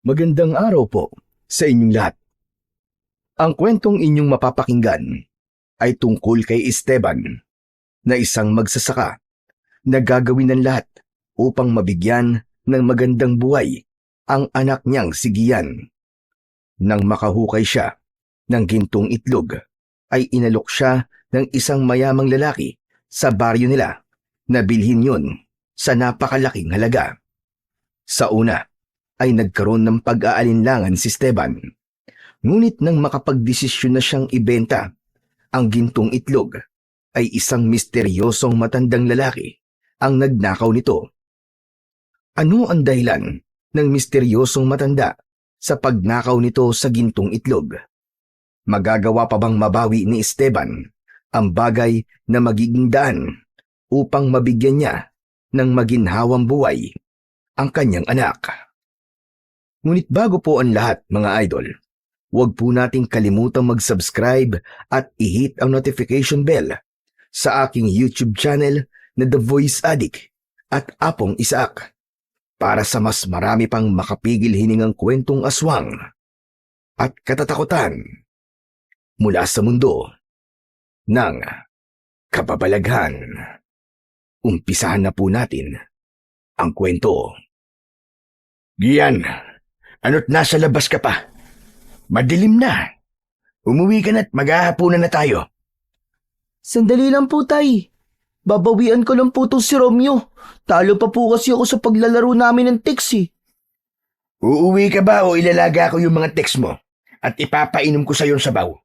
Magandang araw po sa inyong lahat. Ang kwentong inyong mapapakinggan ay tungkol kay Esteban na isang magsasaka na gagawin ng lahat upang mabigyan ng magandang buhay ang anak niyang si Gian. Nang makahukay siya ng gintong itlog, ay inalok siya ng isang mayamang lalaki sa baryo nila na bilhin yun sa napakalaking halaga. Sa una, ay nagkaroon ng pag-aalinlangan si Esteban. Ngunit nang makapagdesisyon na siyang ibenta ang gintong itlog, ay isang misteryosong matandang lalaki ang nagnakaw nito. Ano ang dahilan ng misteryosong matanda sa pagnakaw nito sa gintong itlog? Magagawa pa bang mabawi ni Esteban ang bagay na magiging daan upang mabigyan niya ng maginhawang buhay ang kanyang anak? Ngunit bago po ang lahat, mga idol, huwag po nating kalimutang mag-subscribe at i-hit ang notification bell sa aking YouTube channel na The Voice Addict at Apong Isaac para sa mas marami pang makapigil hiningang kwentong aswang at katatakutan mula sa mundo ng kababalaghan. Umpisahan na po natin ang kwento. Gian, ano't nasa labas ka pa? Madilim na. Umuwi ka na't maghahapunan na tayo. Sandali lang po, tay. Babawian ko lang po to si Romeo. Talo pa po kasi ako sa paglalaro namin ng text eh. Uuwi ka ba o ilalaga ko yung mga text mo at ipapainom ko sa yung sabaw?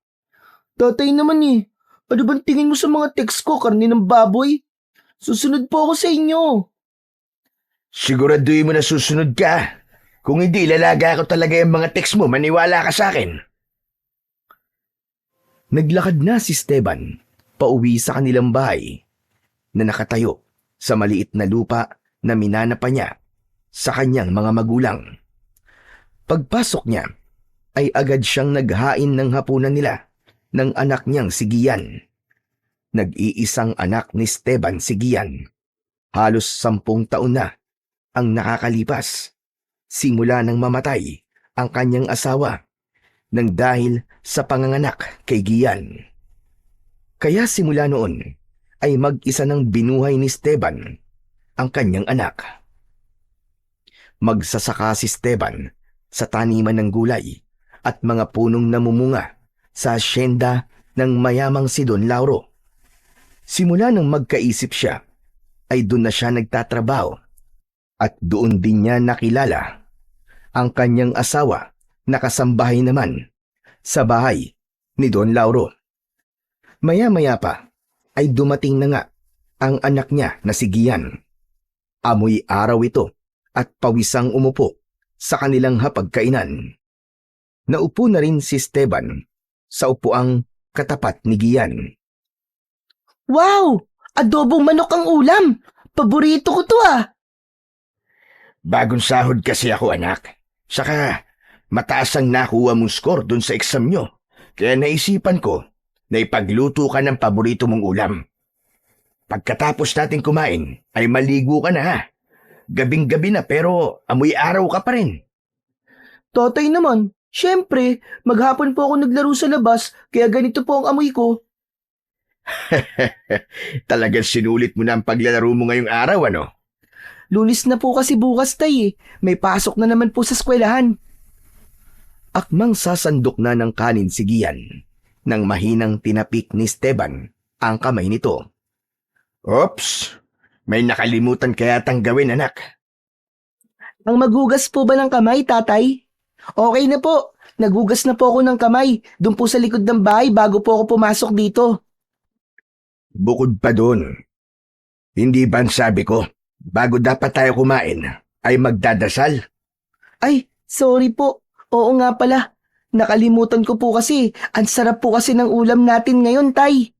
Tatay naman eh. Ano bang tingin mo sa mga text ko, karne ng baboy? Susunod po ako sa inyo. Siguraduhin mo na susunod ka. Kung hindi, ilalaga ko talaga yung mga text mo, maniwala ka sa akin. Naglakad na si Esteban pauwi sa kanilang bahay na nakatayo sa maliit na lupa na minana pa niya sa kanyang mga magulang. Pagpasok niya ay agad siyang naghain ng hapunan nila ng anak niyang si Gian. Nag-iisang anak ni Esteban si Gian. Halos 10 taon na ang nakakalipas simula nang mamatay ang kanyang asawa nang dahil sa panganganak kay Gian. Kaya simula noon ay mag-isa nang binuhay ni Esteban ang kanyang anak. Magsasaka si Esteban sa taniman ng gulay at mga punong namumunga sa asyenda ng mayamang si Don Lauro. Simula nang magkaisip siya, ay doon na siya nagtatrabaho at doon din niya nakilala ang kanyang asawa na kasambahay naman sa bahay ni Don Lauro. Maya-maya pa ay dumating na nga ang anak niya na si Gian. Amoy araw ito at pawisang umupo sa kanilang hapagkainan. Naupo na rin si Esteban sa upuang katapat ni Gian. Wow! Adobong manok ang ulam! Paborito ko to ah! Bagong sahod kasi ako, anak. Saka, mataas ang nakuha mong score dun sa exam nyo. Kaya naisipan ko na ipagluto ka ng paborito mong ulam. Pagkatapos natin kumain, ay maligo ka na ha. Gabing-gabi na pero amoy araw ka pa rin. Tatay naman, syempre, maghapon po ako naglaro sa labas, kaya ganito po ang amoy ko. Talagang sinulit mo na ang paglalaro mo ngayong araw, ano? Lunis na po kasi bukas, tay eh. May pasok na naman po sa eskwelahan. Akmang sasandok na ng kanin si Gian nang mahinang tinapik ni Esteban ang kamay nito. Oops! May nakalimutan kaya tang gawin, anak. Ang maghugas po ba ng kamay, tatay? Okay na po. Naghugas na po ako ng kamay. Doon po sa likod ng bahay bago po ako pumasok dito. Bukod pa doon, hindi ba ang sabi ko, bago dapat tayo kumain, ay magdadasal? Ay, sorry po. Oo nga pala. Nakalimutan ko po kasi. Ang sarap po kasi ng ulam natin ngayon, tay.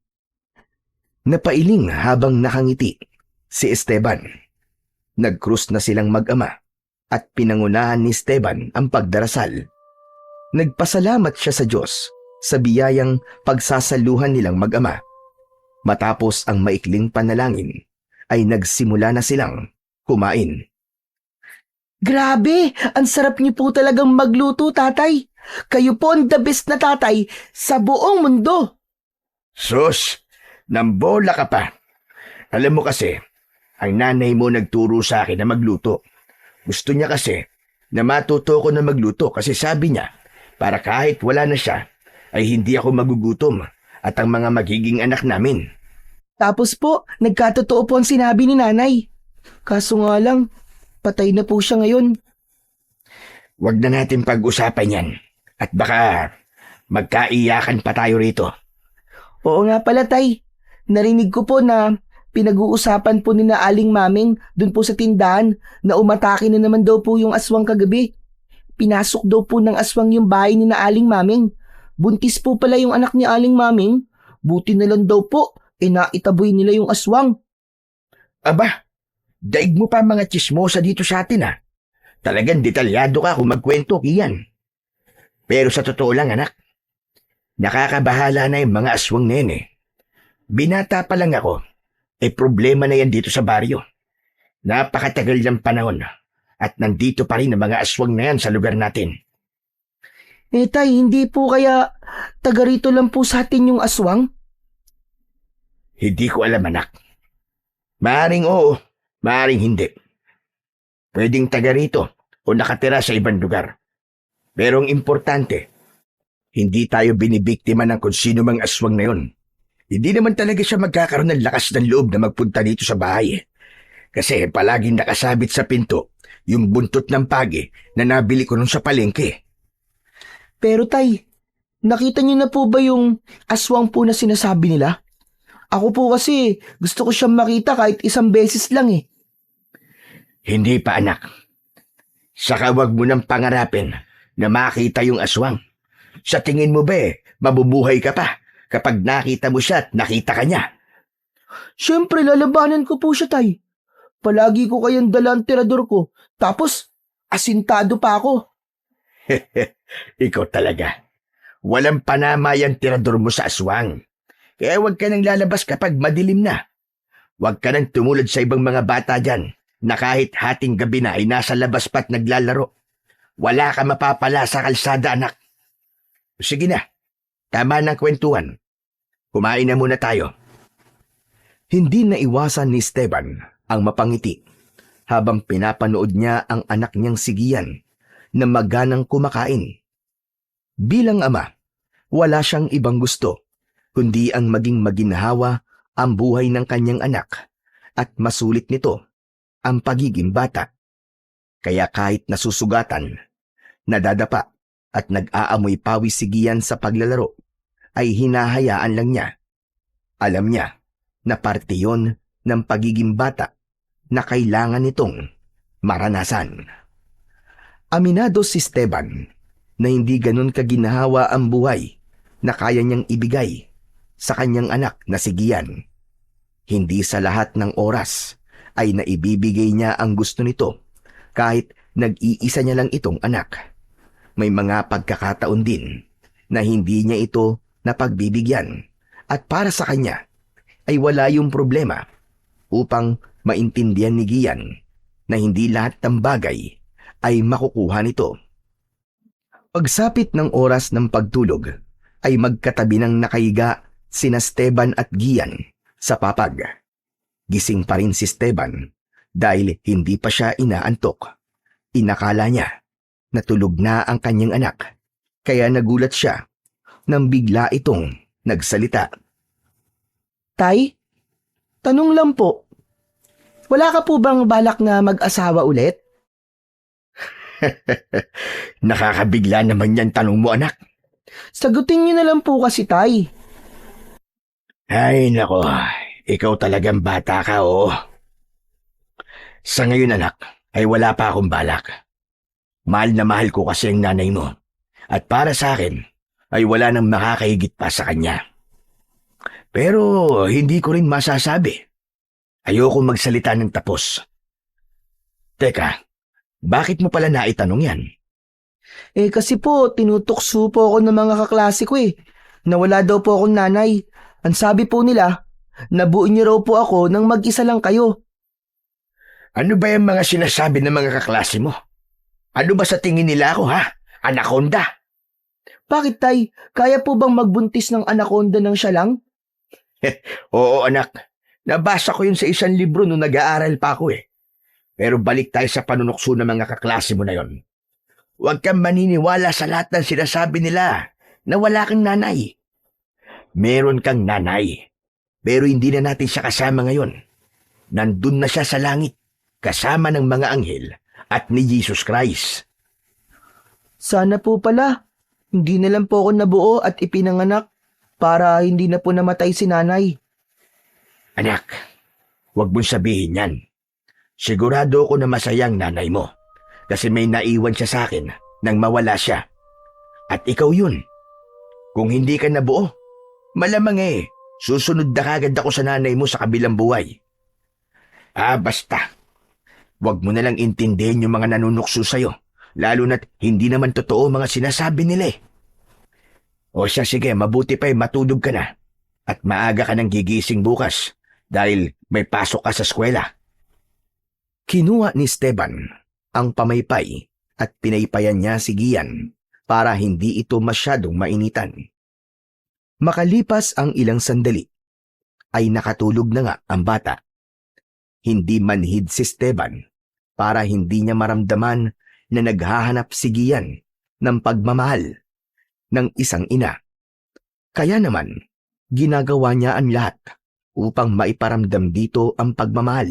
Napailing habang nakangiti si Esteban. Nagkrus na silang mag-ama at pinangunahan ni Esteban ang pagdarasal. Nagpasalamat siya sa Diyos sa biyayang pagsasaluhan nilang mag-ama. Matapos ang maikling panalangin, ay nagsimula na silang kumain. Grabe, ang sarap niyo po talagang magluto, tatay. Kayo po ang the best na tatay sa buong mundo. Sus, nambola ka pa. Alam mo kasi, ang nanay mo nagturo sa akin na magluto. Gusto niya kasi na matuto ko na magluto kasi sabi niya, para kahit wala na siya, ay hindi ako magugutom at ang mga magiging anak namin. Tapos po, nagkatotoo po ang sinabi ni nanay. Kaso nga lang, patay na po siya ngayon. Huwag na natin pag-usapan yan at baka magkaiyakan pa tayo rito. Oo nga pala, tay. Narinig ko po na pinag-uusapan po ni na Aling Maming dun po sa tindahan na umatake na naman daw po yung aswang kagabi. Pinasok daw po ng aswang yung bahay ni na Aling Maming. Buntis po pala yung anak ni Aling Maming. Buti na lang daw po, naitaboy nila yung aswang. Aba, daig mo pa mga tsismosa dito sa atin ha. Talagang detalyado ka kung magkwento, Kian. Pero sa totoo lang anak, nakakabahala na yung mga aswang nene. Binata pa lang ako, problema na yan dito sa baryo. Napakatagal ng panahon at nandito pa rin ang mga aswang na yan sa lugar natin. Tay, hindi po kaya taga rito lang po sa atin yung aswang? Hindi ko alam anak. Maaring oo, maaring hindi. Pwedeng taga rito o nakatira sa ibang lugar. Pero ang importante, hindi tayo binibiktima ng kung sino mang aswang na yon. Hindi naman talaga siya magkakaroon ng lakas ng loob na magpunta dito sa bahay. Kasi palaging nakasabit sa pinto yung buntot ng pagi na nabili ko nun sa palengke. Pero tay, nakita niyo na po ba yung aswang po na sinasabi nila? Ako po kasi gusto ko siyang makita kahit isang beses lang eh. Hindi pa anak. Saka wag mo nang pangarapin na makita yung aswang. Sa tingin mo ba mabubuhay ka pa kapag nakita mo siya at nakita ka niya? Siyempre lalabanan ko po siya tay. Palagi ko kayang dala ang tirador ko. Tapos asintado pa ako. Ikaw talaga. Walang panama yung tirador mo sa aswang. Kaya huwag ka nang lalabas kapag madilim na. Huwag ka nang tumulad sa ibang mga bata dyan na kahit hating gabi na ay nasa labas pa't naglalaro. Wala ka mapapala sa kalsada, anak. Sige na, tama ng kwentuhan. Kumain na muna tayo. Hindi naiwasan ni Esteban ang mapangiti habang pinapanood niya ang anak niyang sigiyan na maganang kumakain. Bilang ama, wala siyang ibang gusto kundi ang maging maginhawa ang buhay ng kanyang anak at masulit nito ang pagiging bata. Kaya kahit nasusugatan, nadadapa at nag-aamoy pawis sigiyan sa paglalaro, ay hinahayaan lang niya. Alam niya na parte yon ng pagiging bata na kailangan nitong maranasan. Aminado si Esteban na hindi ganun kaginhawa ang buhay na kaya niyang ibigay sa kanyang anak na si Gian. Hindi sa lahat ng oras ay naibibigay niya ang gusto nito kahit nag-iisa niya lang itong anak. May mga pagkakataon din na hindi niya ito napagbibigyan at para sa kanya ay wala yung problema upang maintindihan ni Gian na hindi lahat ng bagay ay makukuha nito. Pagsapit ng oras ng pagtulog ay magkatabi ng nakahiga sina Esteban at Gian sa papag. Gising pa rin si Esteban dahil hindi pa siya inaantok. Inakala niya na tulog na ang kanyang anak kaya nagulat siya nang bigla itong nagsalita. Tay, tanong lang po. Wala ka po bang balak na mag-asawa ulit? Nakakabigla naman yan tanong mo anak. Sagutin niyo na lang po kasi tay. Ay nako, ikaw talagang bata ka oh. Sa ngayon anak, ay wala pa akong balak. Mahal na mahal ko kasi ang nanay mo. At para sa akin, ay wala nang makakahigit pa sa kanya. Pero hindi ko rin masasabi. Ayoko magsalita ng tapos. Teka, bakit mo pala naitanong yan? Kasi po, tinutukso po ako ng mga kaklase ko Nawala daw po akong nanay. Ang sabi po nila, nabuo niyo raw po ako nang mag-isa lang kayo. Ano ba yung mga sinasabi ng mga kaklase mo? Ano ba sa tingin nila ako, ha? Anaconda? Bakit, Tay? Kaya po bang magbuntis ng anaconda ng siya lang? Oo, anak. Nabasa ko yun sa isang libro nung nag-aaral pa ako eh. Pero balik tayo sa panunukso ng mga kaklase mo na yon. Huwag kang maniniwala sa lahat ng sinasabi nila na wala kang nanay. Meron kang nanay. Pero hindi na natin siya kasama ngayon. Nandun na siya sa langit, kasama ng mga anghel at ni Jesus Christ. Sana po pala. Hindi na lang po ako nabuo at ipinanganak para hindi na po namatay si nanay. Anak, huwag mong sabihin yan. Sigurado ako na masayang nanay mo kasi may naiwan siya sa akin nang mawala siya. At ikaw yun. Kung hindi ka nabuo, malamang susunod na kagad ako sa nanay mo sa kabilang buhay. Basta. Huwag mo nalang intindihin yung mga nanunukso sa'yo, lalo na't hindi naman totoo mga sinasabi nila eh. O siya, sige, mabuti pa'y matulog ka na at maaga ka nang gigising bukas dahil may pasok ka sa eskwela. Kinuha ni Esteban ang pamaypay at pinaypayan niya si Gian para hindi ito masyadong mainitan. Makalipas ang ilang sandali, ay nakatulog na nga ang bata. Hindi manhid si Esteban para hindi niya maramdaman na naghahanap si Gian ng pagmamahal ng isang ina. Kaya naman, ginagawa niya ang lahat upang maiparamdam dito ang pagmamahal,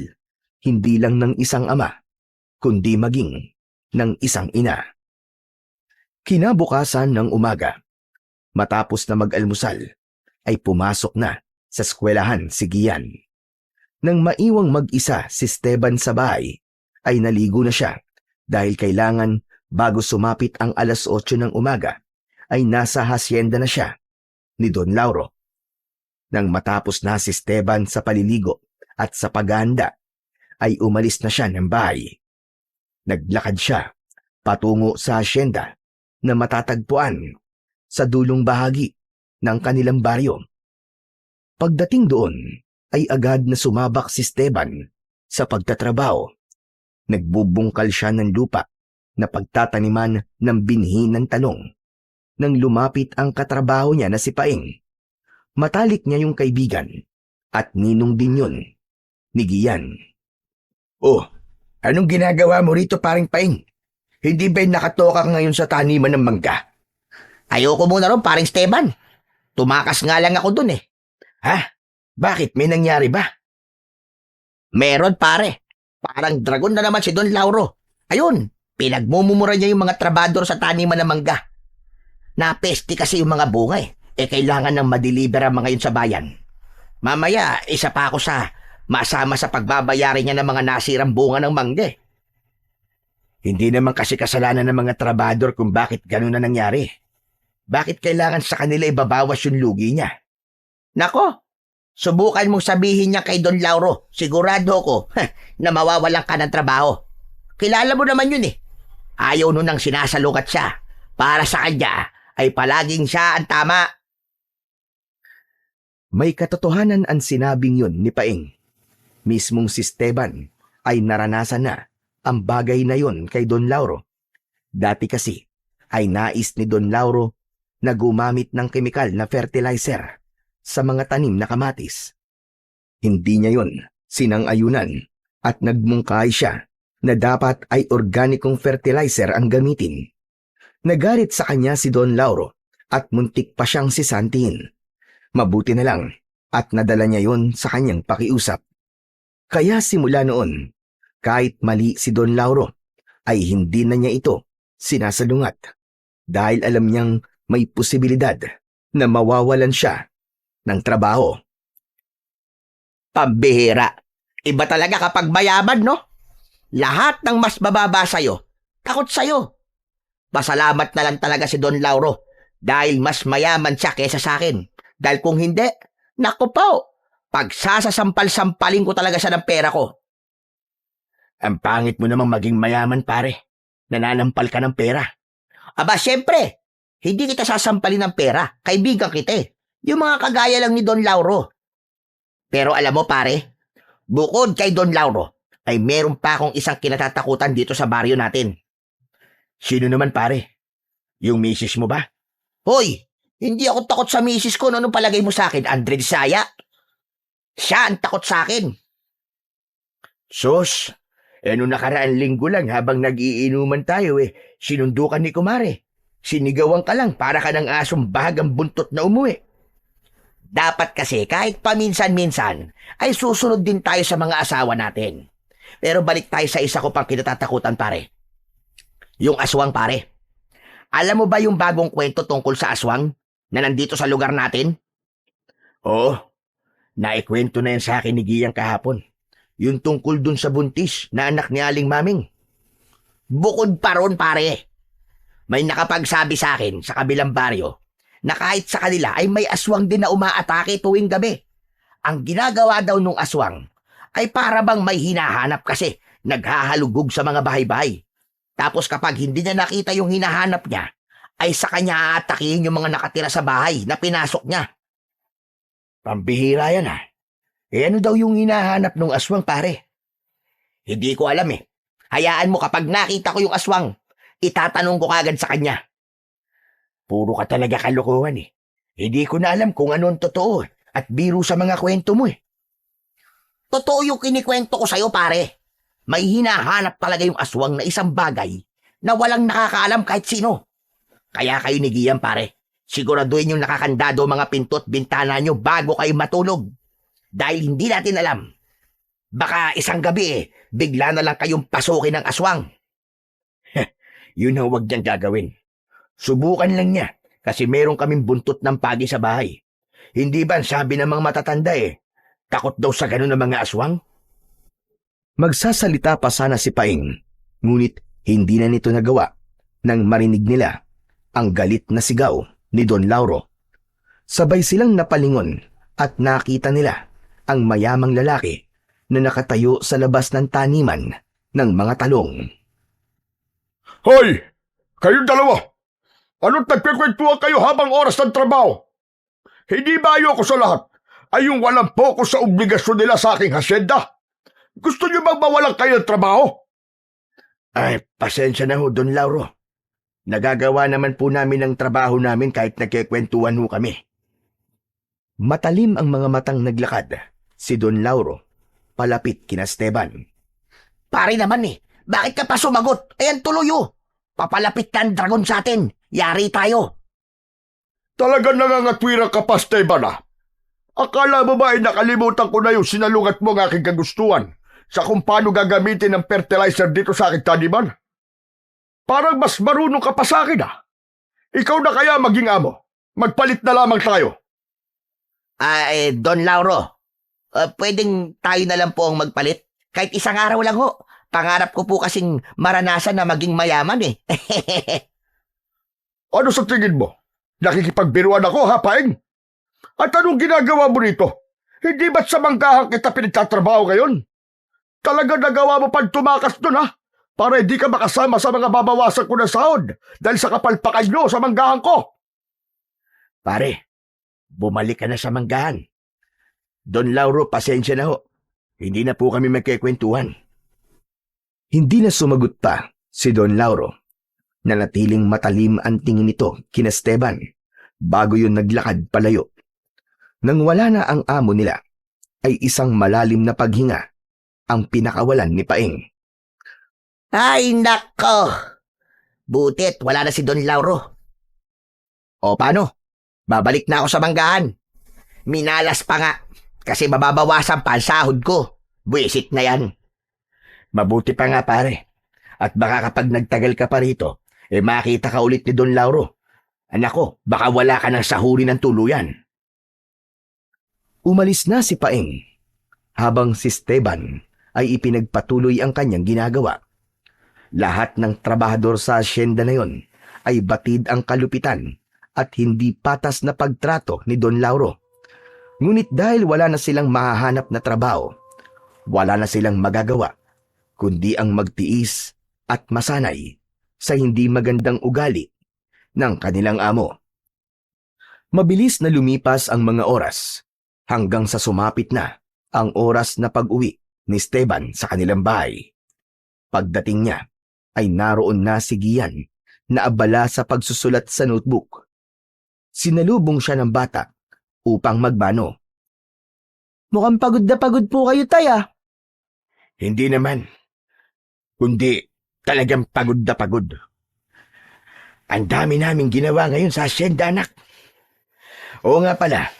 hindi lang ng isang ama, kundi maging ng isang ina. Kinabukasan ng umaga, matapos na mag-almusal, ay pumasok na sa eskwelahan si Gian. Nang maiwang mag-isa si Esteban sa bahay, ay naligo na siya dahil kailangan bago sumapit ang 8:00 ng umaga, ay nasa hasyenda na siya ni Don Lauro. Nang matapos na si Esteban sa paliligo at sa paghahanda, ay umalis na siya ng bahay. Naglakad siya patungo sa hasyenda na matatagpuan sa dulong bahagi ng kanilang baryo. Pagdating doon, ay agad na sumabak si Esteban sa pagtatrabaho. Nagbubungkal siya ng lupa na pagtataniman ng binhi ng talong. Nang lumapit ang katrabaho niya na si Paeng, matalik niya yung kaibigan at ninong din yun ni Gian. Oh, anong ginagawa mo rito, paring Paeng? Hindi ba'y nakatoka ka ngayon sa taniman ng mangga? Ayoko muna ron, paring Esteban. Tumakas nga lang ako dun eh. Ha? Bakit? May nangyari ba? Meron pare. Parang dragon na naman si Don Lauro. Ayun, pinagmumura niya yung mga trabador sa taniman ng mangga. Napesti kasi yung mga bunga eh. Kailangan ng madeliver ang mga yun sa bayan. Mamaya, isa pa ako sa masama sa pagbabayari niya ng mga nasirang bunga ng mangga eh. Hindi naman kasi kasalanan ng mga trabador kung bakit ganun na nangyari. Bakit kailangan sa kanila ibabawas yung lugi niya? Nako, subukan mong sabihin niya kay Don Lauro. Sigurado ako na mawawalan ka ng trabaho. Kilala mo naman yun eh. Ayaw nun nang sinasalungat siya. Para sa kanya ay palaging siya ang tama. May katotohanan ang sinabing yun ni Paeng. Mismong si Esteban ay naranasan na ang bagay na yun kay Don Lauro. Dati kasi ay nais ni Don Lauro na gumamit ng kemikal na fertilizer sa mga tanim na kamatis. Hindi niya yun sinang-ayunan at nagmungkahi siya na dapat ay organikong fertilizer ang gamitin. Nagalit sa kanya si Don Lauro at muntik pa siyang sisantiin. Mabuti na lang at nadala niya yon sa kanyang pakiusap. Kaya simula noon, kahit mali si Don Lauro, ay hindi na niya ito sinasalungat dahil alam niyang may posibilidad na mawawalan siya ng trabaho. Pambihira. Iba talaga kapag mayaman, no? Lahat ng mas bababa sa'yo, takot sa'yo. Pasalamat na lang talaga si Don Lauro dahil mas mayaman siya kesa sa akin. Dahil kung hindi, naku po, pagsasasampal-sampalin ko talaga siya ng pera ko. Ang pangit mo namang maging mayaman, pare. Nananampal ka ng pera. Aba, syempre, hindi kita sasampalin ng pera. Kaibigan kita eh. Yung mga kagaya lang ni Don Lauro. Pero alam mo pare, bukod kay Don Lauro, ay meron pa akong isang kinatatakutan dito sa baryo natin. Sino naman pare? Yung misis mo ba? Hoy, hindi ako takot sa misis ko. Ano palagay mo sa akin, Andre Disaya? Siya ang takot sa akin. Sos, nung nakaraan linggo lang habang nag-iinuman tayo sinundo ka ni kumare. Sinigawan ka lang para ka ng asong bahagang buntot na umuwi. Dapat kasi kahit paminsan-minsan ay susunod din tayo sa mga asawa natin. Pero balik tayo sa isa ko pang kinatatakutan, pare. Yung aswang, pare. Alam mo ba yung bagong kwento tungkol sa aswang na nandito sa lugar natin? Oo, naikwento na yan sa akin ni Giyang kahapon. Yung tungkol dun sa buntis na anak ni Aling Maming. Bukod pa ron, pare. May nakapagsabi sa akin sa kabilang baryo na kahit sa kanila ay may aswang din na umaatake tuwing gabi. Ang ginagawa daw nung aswang ay para bang may hinahanap kasi naghahalugog sa mga bahay-bahay. Tapos kapag hindi niya nakita yung hinahanap niya, ay sa kanya aatakihin yung mga nakatira sa bahay na pinasok niya. Pambihira yan ano daw yung hinahanap ng aswang pare? Hindi ko alam eh. Hayaan mo kapag nakita ko yung aswang, itatanong ko kagad sa kanya. Puro ka talaga kalokohan Hindi ko na alam kung ano ang totoo at biro sa mga kwento mo Totoo yung kinikwento ko sa'yo, pare. May hinahanap talaga yung aswang na isang bagay na walang nakakaalam kahit sino. Kaya kayo ni Gian, pare, siguraduhin yung nakakandado mga pinto at bintana nyo bago kayo matulog. Dahil hindi natin alam. Baka isang gabi bigla na lang kayong pasukin ng aswang. Yun ang huwag niyang gagawin. Subukan lang niya kasi meron kaming buntot ng pagi sa bahay. Hindi ba ang sabi ng mga matatanda takot daw sa ganun ng mga aswang? Magsasalita pa sana si Paing, ngunit hindi na nito nagawa nang marinig nila ang galit na sigaw ni Don Lauro. Sabay silang napalingon at nakita nila ang mayamang lalaki na nakatayo sa labas ng taniman ng mga talong. Hoy! Kayong dalawa! Ano't nagkikwentuhan kayo habang oras ng trabaho? Hindi ba ayoko sa lahat ay yung walang focus sa obligasyon nila sa aking hasyenda? Gusto niyo bang mawalan kayo ng trabaho? Ay, pasensya na Don Lauro. Nagagawa naman po namin ang trabaho namin kahit nagkikwentuhan kami. Matalim ang mga matang naglakad si Don Lauro palapit kina Esteban. Pare naman bakit ka pa sumagot? Ayan tuloy Papalapit na ang dragon sa atin. Yari tayo. Talagang nangangatwira ka pa, Esteban Akala mo ba ay nakalimutan ko na yung sinalungat mo ng aking kagustuhan sa kung paano gagamitin ang fertilizer dito sa aking taniman? Parang mas marunong ka pa sa akin Ikaw na kaya maging amo. Magpalit na lamang tayo. Don Lauro, pwedeng tayo na lang po ang magpalit? Kahit isang araw lang Pangarap ko po kasing maranasan na maging mayaman Ano sa tingin mo? Nakikipagbiruan ako, Paing? At anong ginagawa mo rito? Hindi ba't sa manggahan kita pinagtatrabaho ngayon? Talaga nagawa mo pang tumakas dun para hindi ka makasama sa mga babawasan ko ng sahod dahil sa kapalpakan nyo sa manggahan ko. Pare, bumalik ka na sa manggahan. Don Lauro, pasensya na Hindi na po kami magkikwentuhan. Hindi na sumagot pa si Don Lauro. Nanatiling matalim ang tingin nito kina Esteban bago yun naglakad palayo. Nang wala na ang amo nila, ay isang malalim na paghinga ang pinakawalan ni Paing. Ay, nako! Butit, wala na si Don Lauro. O paano? Babalik na ako sa manggahan. Minalas pa nga, kasi mababawasan pa ang sahod ko. Buwisit na yan. Mabuti pa nga pare. At baka kapag nagtagal ka pa rito, makita ka ulit ni Don Lauro. Anak ko, baka wala ka ng sahuri ng tuluyan. Umalis na si Paing, habang si Esteban ay ipinagpatuloy ang kanyang ginagawa. Lahat ng trabahador sa asyenda na yon ay batid ang kalupitan at hindi patas na pagtrato ni Don Lauro. Ngunit dahil wala na silang mahahanap na trabaho, wala na silang magagawa, kundi ang magtiis at masanay sa hindi magandang ugali ng kanilang amo. Mabilis na lumipas ang mga oras hanggang sa sumapit na ang oras na pag-uwi ni Esteban sa kanilang bahay. Pagdating niya, ay naroon na si Gian na abala sa pagsusulat sa notebook. Sinalubong siya ng bata upang magmano. Mukhang pagod na pagod po kayo, tay ah. Hindi naman. Kundi talagang pagod na pagod. Ang dami naming ginawa ngayon sa asyenda, anak. Oo nga pala,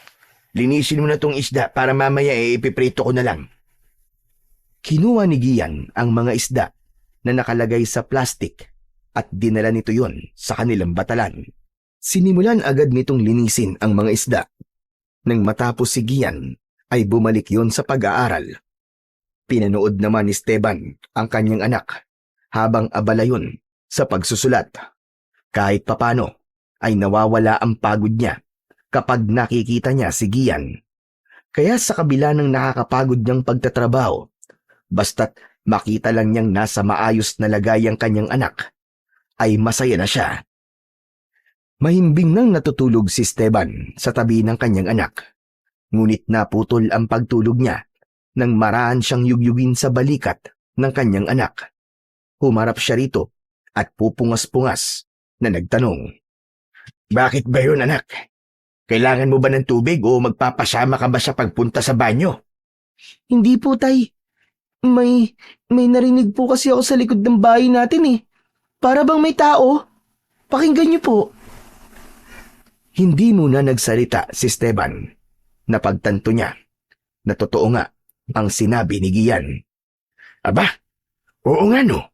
linisin mo na tong isda para mamaya ipiprito ko na lang. Kinuha ni Gian ang mga isda na nakalagay sa plastik at dinala nito yon sa kanilang batalan. Sinimulan agad nitong linisin ang mga isda. Nang matapos si Gian, ay bumalik yon sa pag-aaral. Pinanood naman ni Esteban ang kanyang anak habang abala yon sa pagsusulat. Kahit papano ay nawawala ang pagod niya kapag nakikita niya si Gian. Kaya sa kabila ng nakakapagod niyang pagtatrabaho, basta't makita lang niyang nasa maayos na lagay ang kanyang anak, ay masaya na siya. Mahimbing nang natutulog si Esteban sa tabi ng kanyang anak. Ngunit naputol ang pagtulog niya nang maraan siyang yugyugin sa balikat ng kanyang anak. Humarap siya rito at pupungas-pungas na nagtanong. Bakit ba yun, anak? Kailangan mo ba ng tubig o magpapasama ka ba sa pagpunta sa banyo? Hindi po, tay. May narinig po kasi ako sa likod ng bahay natin eh. Para bang may tao. Pakinggan niyo po. Hindi muna nagsalita si Esteban. Napagtanto niya na totoo nga ang sinabi ni Gian. Aba, oo nga no.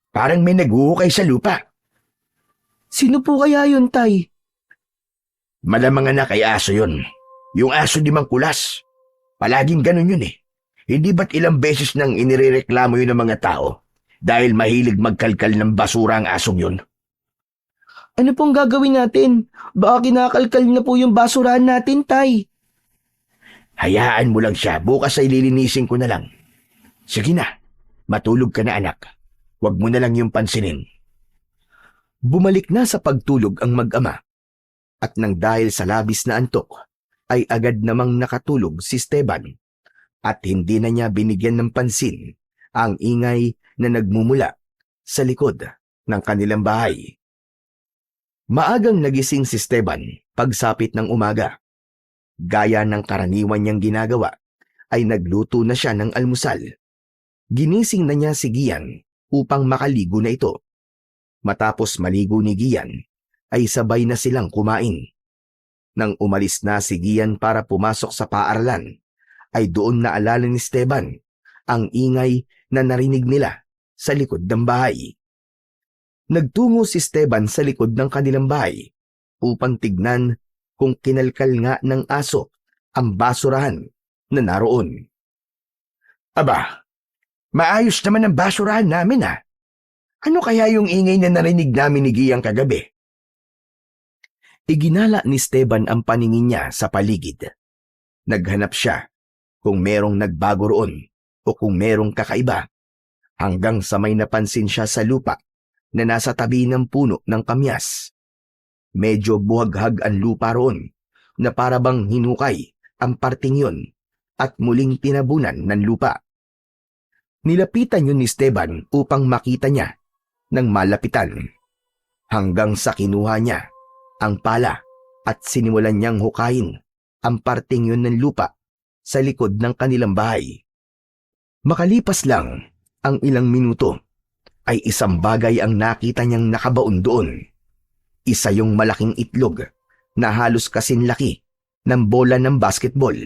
Parang may naghuhukay sa lupa. Sino po kaya yun, tay? Malamang anak ay aso yun. Yung aso di mang kulas. Palaging ganun yun eh. Hindi ba't ilang beses nang inirereklamo yun ng mga tao dahil mahilig magkalkal ng basura ang asong yun? Ano pong gagawin natin? Baka kinakalkal na po yung basurahan natin, tay. Hayaan mo lang siya. Bukas ay lilinisin ko na lang. Sige na. Matulog ka na, anak. Huwag mo na lang yung pansinin. Bumalik na sa pagtulog ang mag-ama. At nang dahil sa labis na antok, ay agad namang nakatulog si Esteban. At hindi na niya binigyan ng pansin ang ingay na nagmumula sa likod ng kanilang bahay. Maagang nagising si Esteban pagsapit ng umaga. Gaya ng karaniwan niyang ginagawa, ay nagluto na siya ng almusal. Ginising na niya si Gian upang makaligo na ito. Matapos maligo ni Gian, ay sabay na silang kumain. Nang umalis na si Gian para pumasok sa paaralan, ay doon naalala ni Esteban ang ingay na narinig nila sa likod ng bahay. Nagtungo si Esteban sa likod ng kanilang bahay upang tignan kung kinalkal nga ng aso ang basurahan na naroon. Aba, maayos naman ang basurahan namin ah. Ano kaya yung ingay na narinig namin ni Giyang kagabi? Iginala ni Esteban ang paningin niya sa paligid. Naghanap siya kung merong nagbago roon o kung merong kakaiba, hanggang sa may napansin siya sa lupa na nasa tabi ng puno ng kamyas. Medyo buhaghag ang lupa roon na parabang hinukay ang parting yun at muling tinabunan ng lupa. Nilapitan yun ni Esteban upang makita niya ng malapitan, hanggang sa kinuha niya ang pala at sinimulan niyang hukayin ang parting yun ng lupa sa likod ng kanilang bahay. Makalipas lang ang ilang minuto, ay isang bagay ang nakita niyang nakabaon doon. Isa yung malaking itlog na halos kasing laki ng bola ng basketball.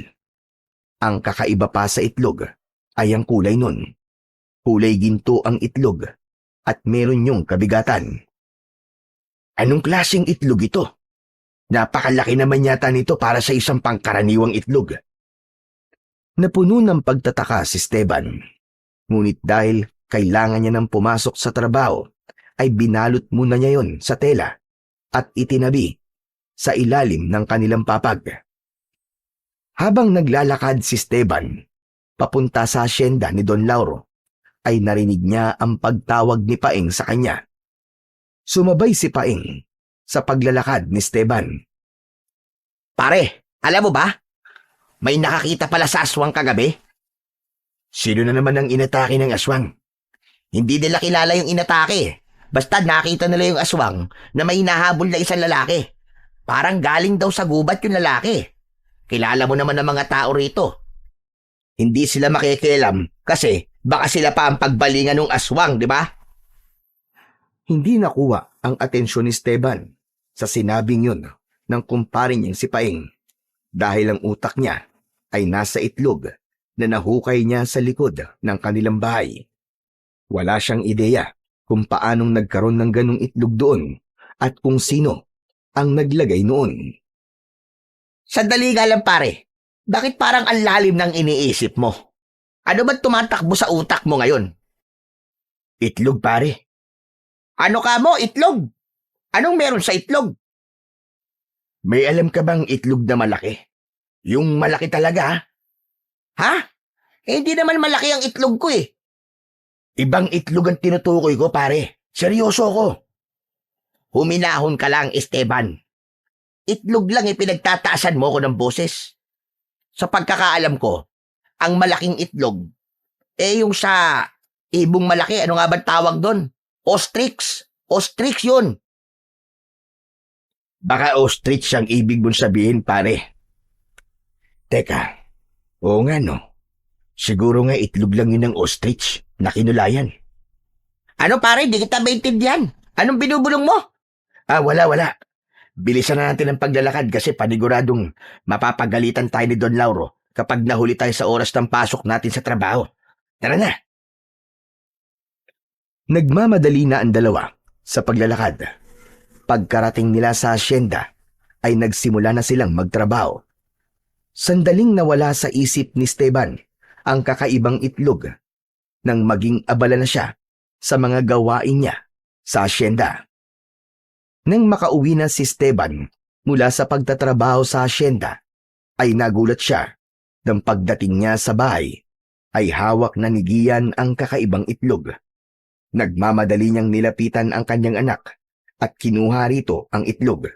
Ang kakaiba pa sa itlog ay ang kulay nun. Kulay ginto ang itlog at meron yung kabigatan. Anong klaseng itlog ito? Napakalaki naman yata nito para sa isang pangkaraniwang itlog. Napuno ng pagtataka si Esteban. Ngunit dahil kailangan niya nang pumasok sa trabaho, ay binalot muna niya yon sa tela at itinabi sa ilalim ng kanilang papag. Habang naglalakad si Esteban papunta sa asyenda ni Don Lauro, ay narinig niya ang pagtawag ni Paeng sa kanya. Sumabay si Paeng sa paglalakad ni Esteban. Pare, alam mo ba? May nakakita pala sa aswang kagabi. Sino na naman ang inatake ng aswang? Hindi nila kilala yung inatake. Basta nakita nila yung aswang na may hinahabol na isang lalaki. Parang galing daw sa gubat yung lalaki. Kilala mo naman ang mga tao rito. Hindi sila makikialam kasi baka sila pa ang pagbalingan ng aswang, di ba? Hindi nakuha ang atensyon ni Esteban sa sinabing yun ng kumpare niyang si Paing dahil ang utak niya ay nasa itlog na nahukay niya sa likod ng kanilang bahay. Wala siyang ideya kung paanong nagkaroon ng ganong itlog doon at kung sino ang naglagay noon. Sandali nga lang pare. Bakit parang ang lalim ng iniisip mo? Ano ba tumatakbo sa utak mo ngayon? Itlog, pare. Ano ka mo, itlog? Anong meron sa itlog? May alam ka bang itlog na malaki? Yung malaki talaga, Ha? Hindi naman malaki ang itlog ko eh. Ibang itlog ang tinutukoy ko, pare. Seryoso ko. Huminahon ka lang, Esteban. Itlog lang pinagtataasan mo ko ng boses. Sa pagkakaalam ko, ang malaking itlog, yung sa ibong malaki, ano nga ba tawag doon? Ostrich. Ostrich yun. Baka ostrich ang ibig mong sabihin, pare. Teka, oo nga no. Siguro nga itlog lang yun ng ostrich na kinulayan. Ano pare, di kita maintindihan. Anong binubulong mo? Wala. Bilisan na natin ang paglalakad kasi paniguradong mapapagalitan tayo ni Don Lauro kapag nahuli tayo sa oras ng pasok natin sa trabaho. Tara na. Nagmamadali na ang dalawa sa paglalakad. Pagkarating nila sa asyenda ay nagsimula na silang magtrabaho. Sandaling nawala sa isip ni Esteban ang kakaibang itlog nang maging abala na siya sa mga gawain niya sa asyenda. Nang makauwi na si Esteban mula sa pagtatrabaho sa asyenda, ay nagulat siya nang pagdating niya sa bahay ay hawak na ni Gian ang kakaibang itlog. Nagmamadali niyang nilapitan ang kanyang anak at kinuha rito ang itlog.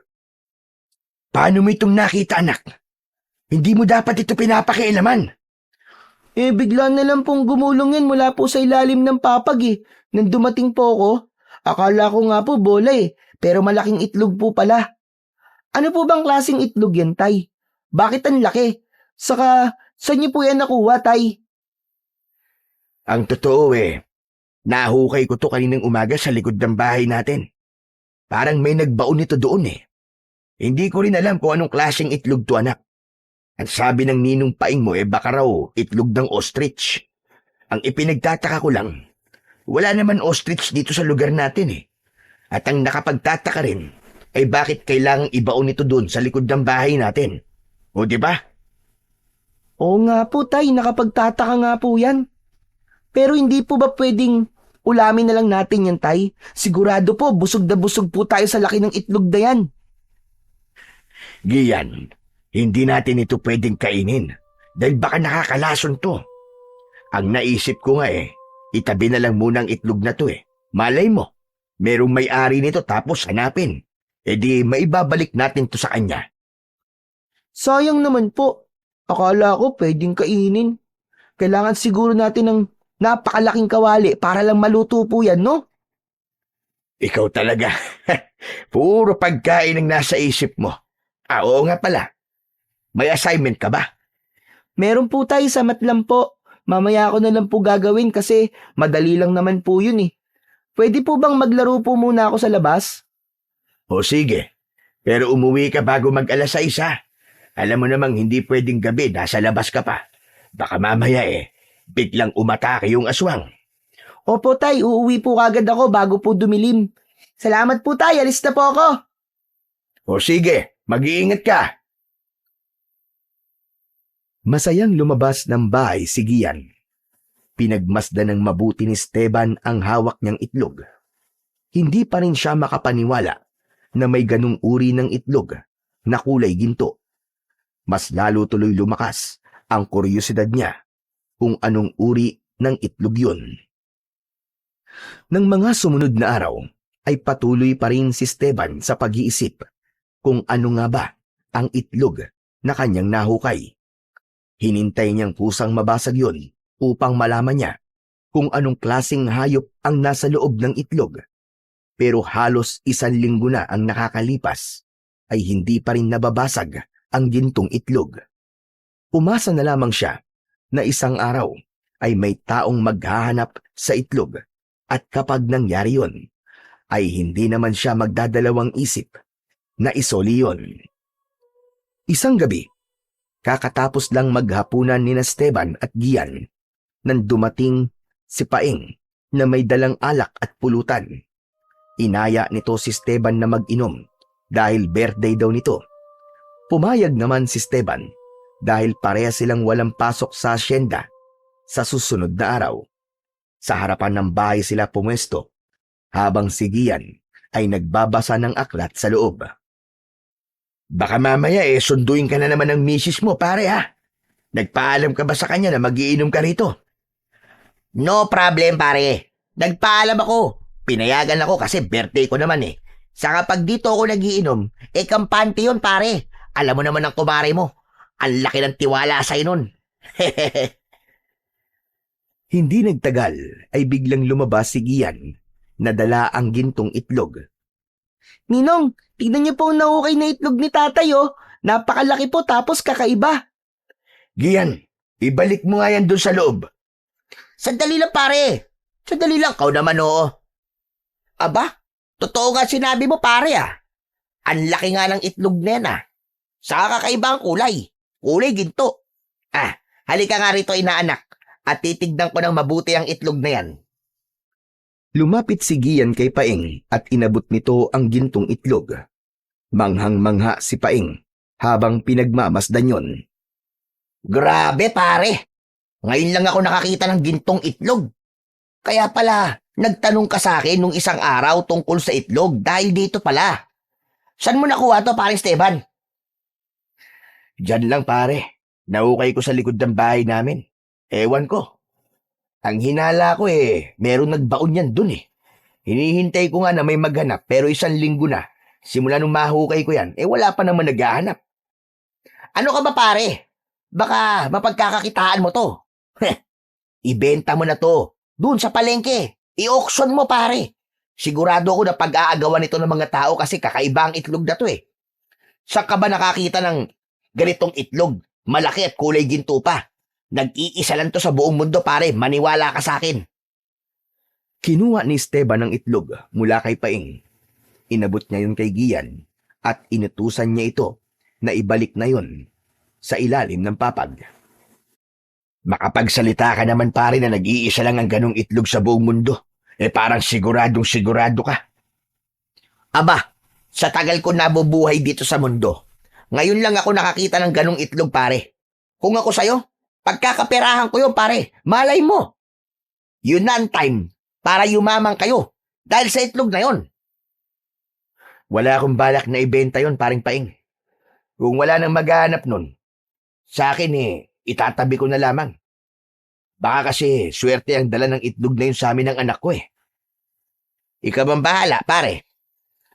Paano mo itong nakita, anak? Hindi mo dapat ito pinapakialaman. Bigla na lang pong gumulong yan mula po sa ilalim ng papag Nang dumating po ako, akala ko nga po bola pero malaking itlog po pala. Ano po bang klaseng itlog yan, Tay? Bakit ang laki? Saka, saan niyo po yan nakuha, Tay? Ang totoo nahukay ko to kaninang umaga sa likod ng bahay natin. Parang may nagbaon nito doon Hindi ko rin alam kung anong klaseng itlog to, anak. Ang sabi ng ninong Paing mo baka raw itlog ng ostrich. Ang ipinagtataka ko lang, wala naman ostrich dito sa lugar natin At ang nakapagtataka rin ay bakit kailangang ibaon nito doon sa likod ng bahay natin. O di ba? Oo nga po, Tay. Nakapagtataka nga po yan. Pero hindi po ba pwedeng ulamin na lang natin yan, Tay? Sigurado po, busog na busog po tayo sa laki ng itlog na yan. Gian, hindi natin ito pwedeng kainin dahil baka nakakalason to. Ang naisip ko nga itabi na lang muna ang itlog na to Malay mo, merong may-ari nito tapos hanapin. Di maibabalik natin to sa kanya. Sayang naman po. Akala ko pwedeng kainin. Kailangan siguro natin ng napakalaking kawali para lang maluto po yan, no? Ikaw talaga. Puro pagkain ang nasa isip mo. Oo nga pala. May assignment ka ba? Meron po tayo sa matlam po. Mamaya ko na lang po gagawin kasi madali lang naman po yun Pwede po bang maglaro po muna ako sa labas? O sige. Pero umuwi ka bago mag-alas 6 Alam mo namang hindi pwedeng gabi nasa labas ka pa. Baka mamaya biglang umatake yung aswang. Opo, Tay. Uuwi po agad ako bago po dumilim. Salamat po, Tay. Alis na po ako. O sige, mag-iingat ka. Masayang lumabas ng bahay si Gian. Pinagmasdan ng mabuti ni Esteban ang hawak niyang itlog. Hindi pa rin siya makapaniwala na may ganung uri ng itlog na kulay ginto. Mas lalo tuloy lumakas ang kuryosidad niya kung anong uri ng itlog yun. Nang mga sumunod na araw, ay patuloy pa rin si Esteban sa pag-iisip kung ano nga ba ang itlog na kanyang nahukay. Hinintay niyang kusang mabasag yun upang malaman niya kung anong klaseng hayop ang nasa loob ng itlog. Pero halos 1 linggo na ang nakakalipas ay hindi pa rin nababasag ang gintong itlog. Umasa na lamang siya na isang araw ay may taong maghahanap sa itlog at kapag nangyari yon, ay hindi naman siya magdadalawang isip na isoli yon. Isang gabi, kakatapos lang maghapunan ni Esteban at Gian nang dumating si Paeng na may dalang alak at pulutan. Inaya nito si Esteban na mag-inom dahil birthday daw nito. Pumayag naman si Esteban dahil pareha silang walang pasok sa asyenda sa susunod na araw. Sa harapan ng bahay sila pumwesto habang si Gian ay nagbabasa ng aklat sa loob. Baka mamaya sunduin ka na naman ng misis mo, pare ha? Nagpaalam ka ba sa kanya na magiinom ka rito? No problem, pare. Nagpaalam ako. Pinayagan ako kasi birthday ko naman eh. Saka pag dito ako nagiinom, kampante yun, pare. Alam mo naman ang kumare mo. Ang laki ng tiwala sa'yo nun. Hindi nagtagal ay biglang lumabas si Gian na dala ang gintong itlog. Ninong, tignan niyo po ang nahukay na itlog ni tatay oh. Napakalaki po tapos kakaiba. Gian, ibalik mo nga yan dun sa loob. Sandali lang, pare. Sandali lang. Kau naman, oo. Aba, totoo nga sinabi mo, pare ah. Ang laki nga ng itlog na yan ah. Saka kakaiba ang kulay. Kulay ginto. Halika nga rito, inaanak. At titignan ko ng mabuti ang itlog na yan. Lumapit si Gian kay Paeng at inabot nito ang gintong itlog. Manghang-mangha si Paeng habang pinagmamasdan yon. Grabe, pare. Ngayon lang ako nakakita ng gintong itlog. Kaya pala, nagtanong ka sa akin nung isang araw tungkol sa itlog dahil dito pala. Saan mo nakuha to, pare Esteban? Diyan lang, pare. Naukay ko sa likod ng bahay namin. Ewan ko. Ang hinala ko meron nagbaon yan dun eh. Hinihintay ko nga na may maghanap pero 1 linggo na. Simula nung mahukay ko yan, wala pa naman naghahanap. Ano ka ba, pare? Baka mapagkakakitaan mo to. Ibenta mo na to. Doon sa palengke. I-auction mo, pare. Sigurado ako na pag-aagawan nito ng mga tao kasi kakaiba ang itlog na to eh. Saan ka ba nakakita ng ganitong itlog? Malaki at kulay ginto pa. Nag-iisa lang to sa buong mundo, pare. Maniwala ka sa akin. Kinuha ni Esteban ang itlog mula kay Paeng. Inabot niya yun kay Gian at inutusan niya ito na ibalik na yun sa ilalim ng papag. Makapagsalita ka naman, pare, na nag-iisa lang ang ganong itlog sa buong mundo. Parang siguradong sigurado ka. Aba, sa tagal ko nabubuhay dito sa mundo, ngayon lang ako nakakita ng ganong itlog, pare. Kung ako sa'yo, pagkakaperahan ko yun, pare. Malay mo. Yun na ang time para yumaman kayo dahil sa itlog na yon. Wala akong balak na ibenta yon, paring Paeng. Kung wala nang maghahanap nun, sa akin itatabi ko na lamang. Baka kasi swerte ang dala ng itlog na yun sa amin ng anak ko eh. Ikaw bang bahala, pare?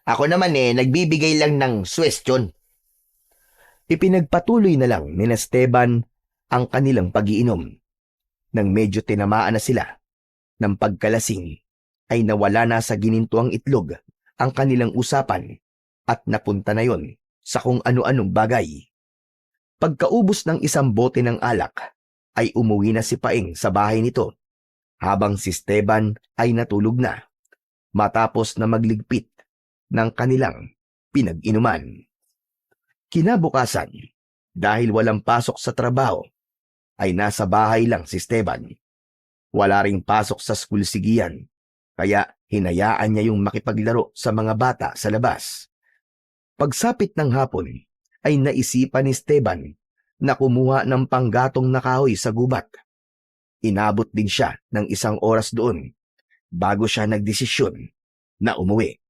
Ako naman nagbibigay lang ng suwestyon. Ipinagpatuloy na lang ni Esteban ang kanilang pag-iinom. Nang medyo tinamaan na sila ng pagkalasing, ay nawala na sa gininto ang itlog ang kanilang usapan at napunta na yon sa kung ano-anong bagay. Pagkaubos ng 1 bote ng alak, ay umuwi na si Paeng sa bahay nito, habang si Esteban ay natulog na, matapos na magligpit ng kanilang pinag-inuman. Kinabukasan, dahil walang pasok sa trabaho, ay nasa bahay lang si Esteban. Wala ring pasok sa school si Gian, kaya hinayaan niya yung makipaglaro sa mga bata sa labas. Pagsapit ng hapon, ay naisipan ni Esteban na kumuha ng panggatong na kahoy sa gubat. Inabot din siya ng 1 oras doon bago siya nagdesisyon na umuwi.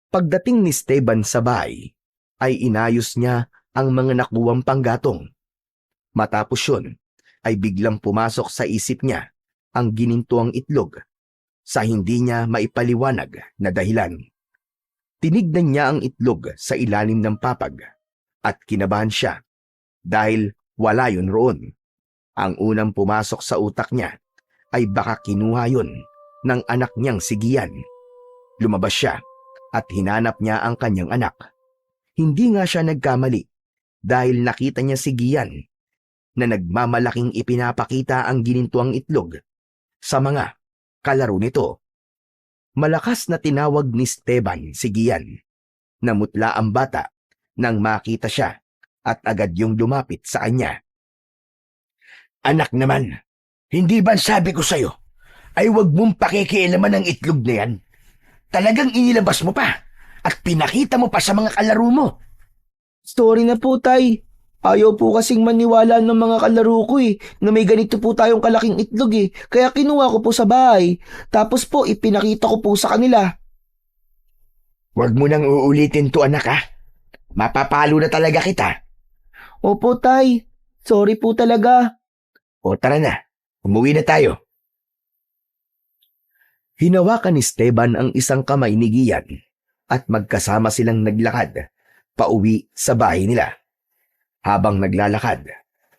Pagdating ni Esteban sa bahay, ay inayos niya ang mga nakuwang panggatong. Matapos yun, ay biglang pumasok sa isip niya ang ginintuang itlog sa hindi niya maipaliwanag na dahilan. Tinignan niya ang itlog sa ilalim ng papag at kinabahan siya dahil wala yun roon. Ang unang pumasok sa utak niya ay baka kinuha yun ng anak niyang si Gian. Lumabas siya at hinanap niya ang kanyang anak. Hindi nga siya nagkamali dahil nakita niya si Gian na nagmamalaking ipinapakita ang ginintuang itlog sa mga kalaro nito. Malakas na tinawag ni Esteban si Gian. Namutla ang bata nang makita siya at agad yung lumapit sa kanya. Anak naman, hindi ba sabi ko sa'yo ay huwag mong pakikialaman ang itlog na yan? Talagang inilabas mo pa at pinakita mo pa sa mga kalaro mo. Story na po, Tay. Ayaw po kasing maniwala ng mga kalaro ko na may ganito po tayong kalaking itlog Kaya kinuha ko po sa bahay. Tapos po ipinakita ko po sa kanila. Huwag mo nang uulitin to, anak, ha? Mapapalo na talaga kita. Opo, Tay. Sorry po talaga. O tara na, umuwi na tayo. Hinawakan ni Esteban ang isang kamay ni Gian at magkasama silang naglakad pauwi sa bahay nila. Habang naglalakad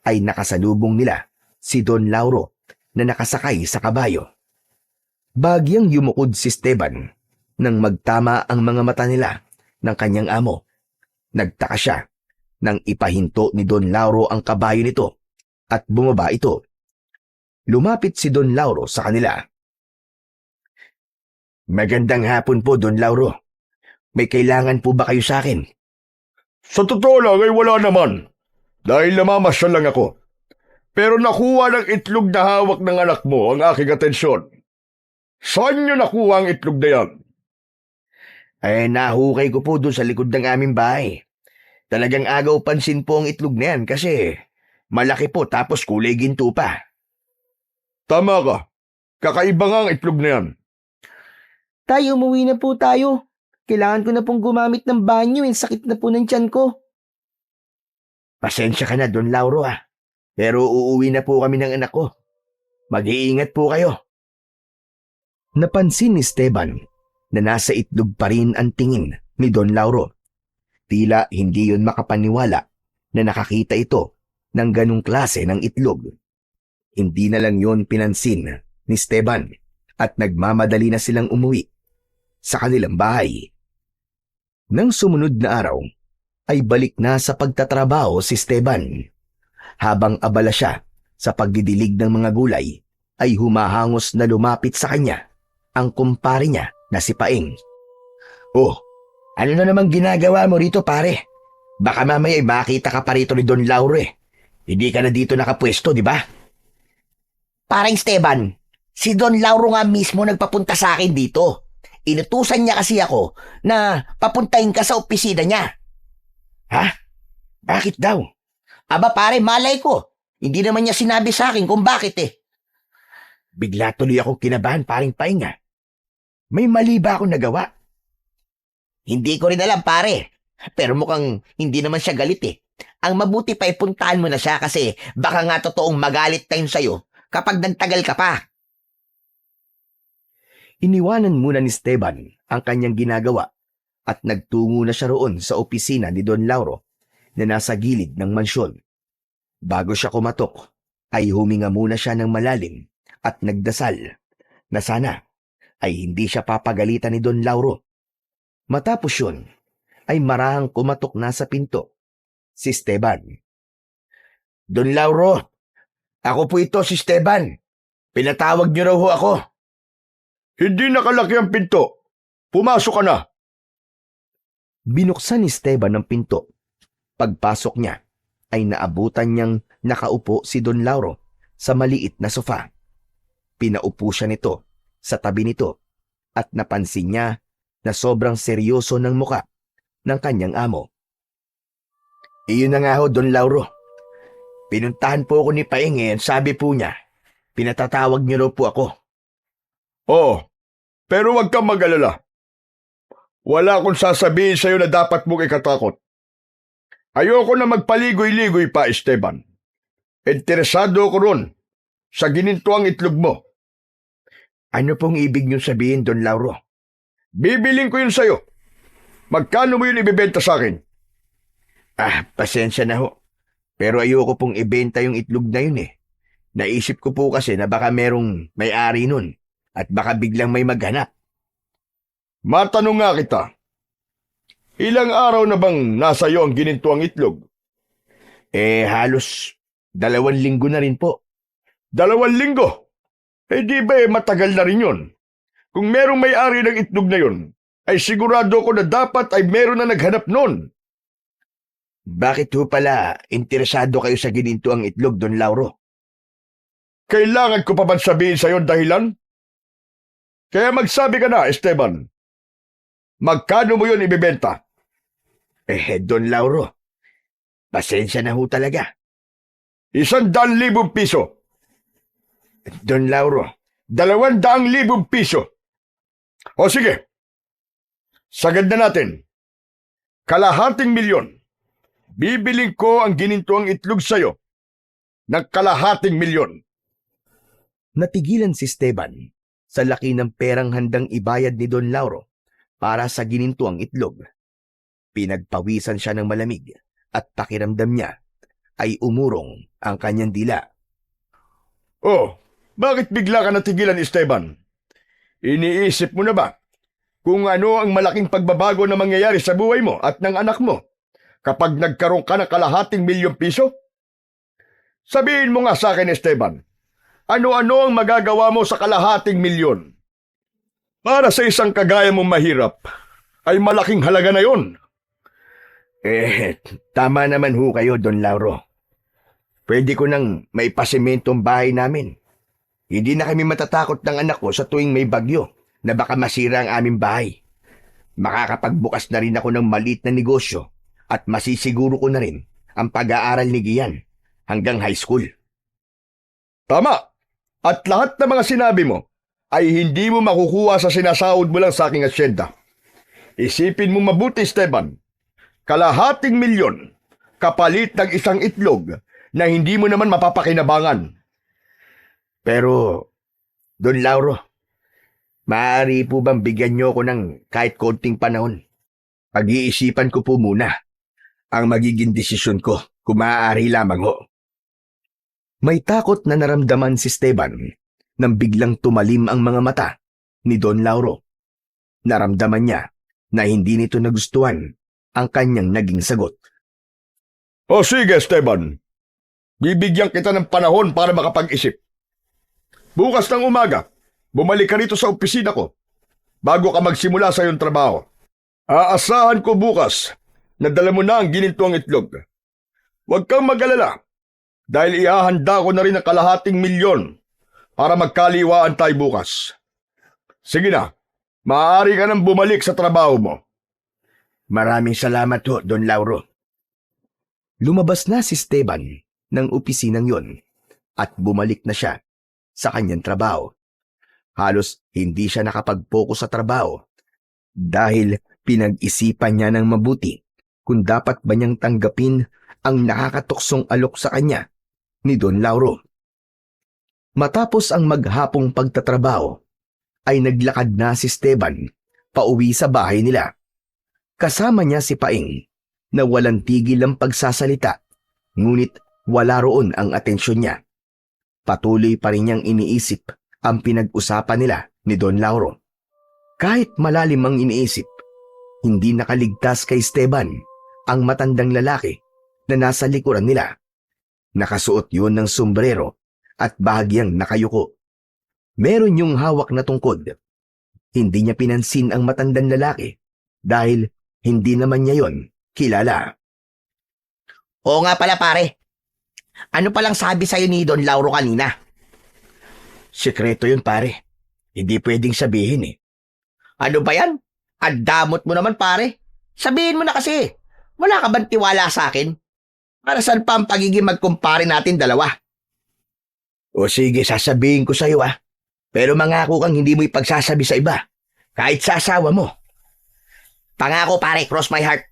ay nakasalubong nila si Don Lauro na nakasakay sa kabayo. Bagyang yumukod si Esteban nang magtama ang mga mata nila ng kanyang amo. Nagtaka siya nang ipahinto ni Don Lauro ang kabayo nito at bumaba ito. Lumapit si Don Lauro sa kanila. Magandang hapon po, Don Lauro. May kailangan po ba kayo sa akin? Sa totoo lang ay wala naman. Dahil namamasyal lang ako. Pero nakuha ng itlog na hawak ng anak mo ang aking atensyon. Saan niyo nakuha ang itlog na yan? Ay, nahukay ko po doon sa likod ng aming bahay. Talagang agaw pansin po ang itlog na yan kasi malaki po tapos kulay ginto pa. Tama ka. Kakaiba nga ang itlog na yan. Tay, umuwi na po tayo. Kailangan ko na pong gumamit ng banyo sakit na po ng tiyan ko. Pasensya ka na, Don Lauro, ah. Pero uuwi na po kami ng anak ko. Mag-iingat po kayo. Napansin ni Esteban na nasa itlog pa rin ang tingin ni Don Lauro. Tila hindi yun makapaniwala na nakakita ito ng ganong klase ng itlog. Hindi na lang yun pinansin ni Esteban at nagmamadali na silang umuwi sa kanilang bahay. Nang sumunod na araw, ay balik na sa pagtatrabaho si Esteban. Habang abala siya sa pagdidilig ng mga gulay, ay humahangos na lumapit sa kanya ang kumpare niya na si Paeng. Oh, ano na namang ginagawa mo rito, pare? Baka mamaya ay makita ka pa rito ni Don Lauro eh. Hindi ka na dito nakapwesto, di ba? Parang Esteban, si Don Lauro nga mismo nagpapunta sa akin dito. Inutusan niya kasi ako na papuntahin ka sa opisina niya. Ha? Bakit daw? Aba pare, malay ko. Hindi naman niya sinabi sa akin kung bakit Bigla tuloy ako kinabahan, paring Paeng, ah. May mali ba akong nagawa? Hindi ko rin alam pare. Pero mukhang hindi naman siya galit Ang mabuti pa ipuntahan mo na siya kasi baka nga totoong magalit tayo sa'yo kapag nagtagal ka pa. Iniwanan muna ni Esteban ang kanyang ginagawa at nagtungo na siya roon sa opisina ni Don Lauro na nasa gilid ng mansyon. Bago siya kumatok, ay huminga muna siya ng malalim at nagdasal na sana ay hindi siya papagalitan ni Don Lauro. Matapos yun, ay marahang kumatok na sa pinto si Esteban. Don Lauro, ako po ito si Esteban. Pinatawag niyo raw ho ako. Hindi nakalaki ang pinto. Pumasok ka na. Binuksan ni Esteban ang pinto. Pagpasok niya, ay naabutan niyang nakaupo si Don Lauro sa maliit na sofa. Pinaupo siya nito sa tabi nito at napansin niya na sobrang seryoso ng muka ng kanyang amo. Iyon na nga ho, Don Lauro. Pinuntahan po ako ni Paeng sabi po niya, pinatatawag niyo raw po ako. Oo, pero huwag kang mag-alala. Wala akong sasabihin sa'yo na dapat mong ikatakot. Ayoko na magpaligoy-ligoy pa, Esteban. Interesado ako ron sa ginintuang itlog mo. Ano pong ibig niyong sabihin, Don Lauro? Bibiling ko yun sa'yo. Magkano mo yun ibibenta sa akin? Pasensya na ho. Pero ayoko pong ibenta yung itlog na yun Naisip ko po kasi na baka merong may-ari nun at baka biglang may maghanap. Matanong nga kita, ilang araw na bang nasa iyo ang ginintuang itlog? Halos 2 linggo na rin po. 2 linggo? Di ba matagal na rin yun? Kung merong may-ari ng itlog na yun, ay sigurado ko na dapat ay meron na naghanap nun. Bakit ho pala interesado kayo sa ginintuang itlog, Don Lauro? Kailangan ko pa bang sabihin sa iyo ang dahilan? Kaya magsabi ka na, Esteban. Magkano mo yun ibibenta? Don Lauro, pasensya na ho talaga. 100,000 piso. Don Lauro, 200,000 piso. O sige, sagad na natin. 250,000. Bibiling ko ang ginintuang itlog sa'yo ng 250,000. Natigilan si Esteban sa laki ng perang handang ibayad ni Don Lauro para sa ginintuang itlog. Pinagpawisan siya ng malamig at pakiramdam niya ay umurong ang kanyang dila. Oh, bakit bigla ka natigilan, Esteban? Iniisip mo na ba kung ano ang malaking pagbabago na mangyayari sa buhay mo at ng anak mo kapag nagkaroon ka ng 250,000 piso? Sabihin mo nga sa akin, Esteban, ano-ano ang magagawa mo sa 250,000? Para sa isang kagaya mong mahirap, ay malaking halaga na yon. Tama naman ho kayo, Don Lauro. Pwede ko nang maipasemento ang bahay namin. Hindi na kami matatakot ng anak ko sa tuwing may bagyo na baka masira ang aming bahay. Makakapagbukas na rin ako ng maliit na negosyo at masisiguro ko na rin ang pag-aaral ni Gian hanggang high school. Tama! At lahat ng mga sinabi mo ay hindi mo makukuha sa sinasahod mo lang sa aking asyenda. Isipin mo mabuti, Esteban. 250,000 kapalit ng isang itlog na hindi mo naman mapapakinabangan. Pero, Don Lauro, maaari po bang bigyan niyo ako ng kahit konting panahon? Pag-iisipan ko po muna ang magiging desisyon ko kung maaari lamang ho. May takot na naramdaman si Esteban nang biglang tumalim ang mga mata ni Don Lauro. Naramdaman niya na hindi nito nagustuhan ang kanyang naging sagot. O sige, Esteban. Bibigyan kita ng panahon para makapag-isip. Bukas ng umaga, bumalik ka rito sa opisina ko bago ka magsimula sa iyong trabaho. Aasahan ko bukas na dala mo na ang ginintuang itlog. Huwag kang mag-alala dahil ihahanda ko na rin ang 250,000 para magkaliwaan tayo bukas. Sige na, maaari ka nang bumalik sa trabaho mo. Maraming salamat ho, Don Lauro. Lumabas na si Esteban ng opisinang yon at bumalik na siya sa kanyang trabaho. Halos hindi siya nakapag-focus sa trabaho dahil pinag-isipan niya ng mabuti kung dapat ba niyang tanggapin ang nakakatuksong alok sa kanya ni Don Lauro. Matapos ang maghapong pagtatrabaho, ay naglakad na si Esteban pauwi sa bahay nila. Kasama niya si Paing na walang tigil ang pagsasalita, ngunit wala roon ang atensyon niya. Patuloy pa rin niyang iniisip ang pinag-usapan nila ni Don Lauro. Kahit malalim ang iniisip, hindi nakaligtas kay Esteban ang matandang lalaki na nasa likuran nila. Nakasuot yun ng sombrero at bahagyang nakayuko. Meron yung hawak na tungkod. Hindi niya pinansin ang matandang lalaki dahil hindi naman niya yon kilala. Oo nga pala pare. Ano palang sabi sa'yo ni Don Lauro kanina? Sekreto yun, pare. Hindi pwedeng sabihin eh. Ano ba yan? Ang damot mo naman pare. Sabihin mo na kasi. Wala ka bang tiwala sa akin? Para saan pa ang pagiging magkumpare natin dalawa? O sige, sasabihin ko sa'yo ah. Pero mangako kang hindi mo ipagsasabi sa iba. Kahit sa asawa mo. Pangako pare, cross my heart.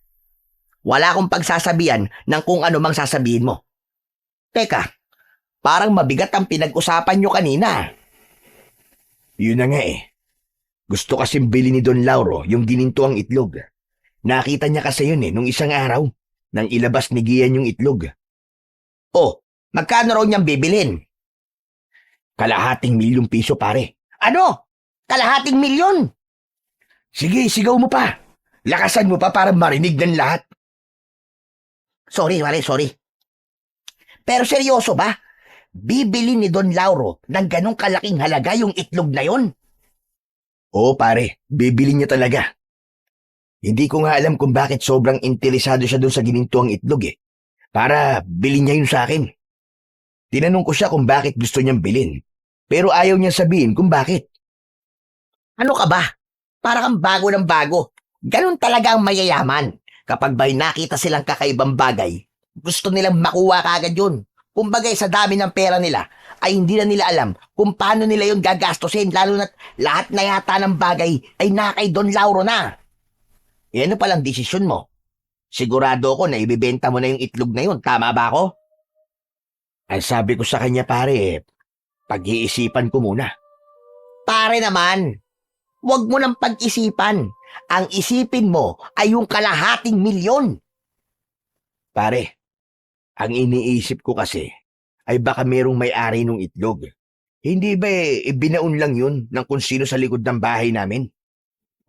Wala akong pagsasabihan ng kung ano mang sasabihin mo. Teka, parang mabigat ang pinag-usapan nyo kanina. Yun na nga eh. Gusto kasing bili ni Don Lauro yung ginintuang itlog. Nakita niya kasi yun nung isang araw nang ilabas ni Gian yung itlog. Oh, magkano raw niyang bibilhin? Kalahating milyong piso, pare. Ano? Kalahating milyon? Sige, sigaw mo pa. Lakasan mo pa para marinig ng lahat. Sorry, pare, sorry. Pero seryoso ba? Bibili ni Don Lauro ng ganong kalaking halaga yung itlog na yon? Oo, pare. Bibili niya talaga. Hindi ko nga alam kung bakit sobrang interesado siya doon sa ginintuang itlog eh. Para bilhin niya yun sa akin. Tinanong ko siya kung bakit gusto niyang bilhin. Pero ayaw niya sabihin kung bakit. Ano ka ba? Para kang bago ng bago. Ganon talaga ang mayayaman. Kapag ba'y nakita silang kakaibang bagay, gusto nilang makuha kaagad yun. Kumbaga sa dami ng pera nila, ay hindi na nila alam kung paano nila yun gagastusin, lalo na't lahat na yata ng bagay ay nakay Don Lauro na. E ano palang desisyon mo? Sigurado ako na ibibenta mo na yung itlog na yun, tama ba ako? Ang sabi ko sa kanya, pare, pag-iisipan ko muna. Pare naman, huwag mo nang pag-isipan. Ang isipin mo ay yung kalahating milyon. Pare, ang iniisip ko kasi ay baka merong may-ari ng itlog. Hindi ba ibinaon lang yun ng kung sino sa likod ng bahay namin?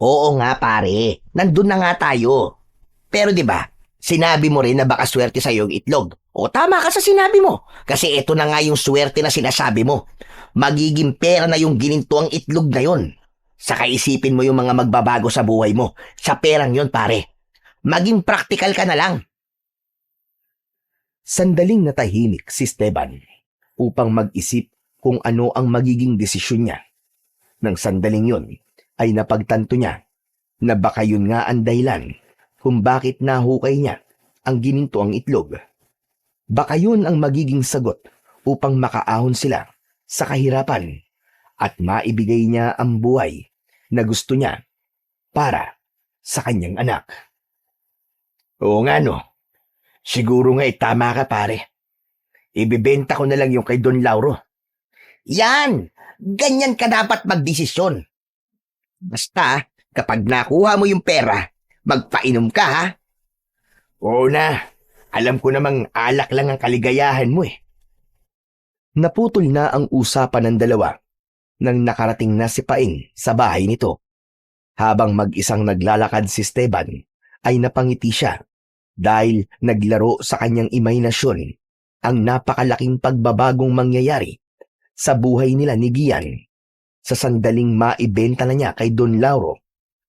Oo nga pare, nandun na nga tayo. Pero 'di ba, sinabi mo rin na baka swerte sa yung itlog. O tama ka sa sinabi mo, kasi ito na nga yung swerte na sinasabi mo. Magiging pera na yung gininto ang itlog na yon. Saka isipin mo yung mga magbabago sa buhay mo. Sa perang yon pare. Maging practical ka na lang. Sandaling natahimik si Esteban upang mag-isip kung ano ang magiging desisyon niya. Nang sandaling yon ay napagtanto niya na baka yun nga ang dahilan kung bakit nahukay niya ang gininto ang itlog. Baka yun ang magiging sagot upang makaahon sila sa kahirapan at maibigay niya ang buhay na gusto niya para sa kanyang anak. Oo nga no. Siguro nga tama ka, pare. Ibibenta ko na lang yung kay Don Lauro. Yan! Ganyan ka dapat magdesisyon. Basta, kapag nakuha mo yung pera, magpainom ka ha. Oo na. Alam ko namang alak lang ang kaligayahan mo eh. Naputol na ang usapan ng dalawa nang nakarating na si Paing sa bahay nito. Habang mag-isang naglalakad si Esteban, ay napangiti siya dahil naglaro sa kanyang imahinasyon ang napakalaking pagbabagong mangyayari sa buhay nila ni Gian sa sandaling maibenta na niya kay Don Lauro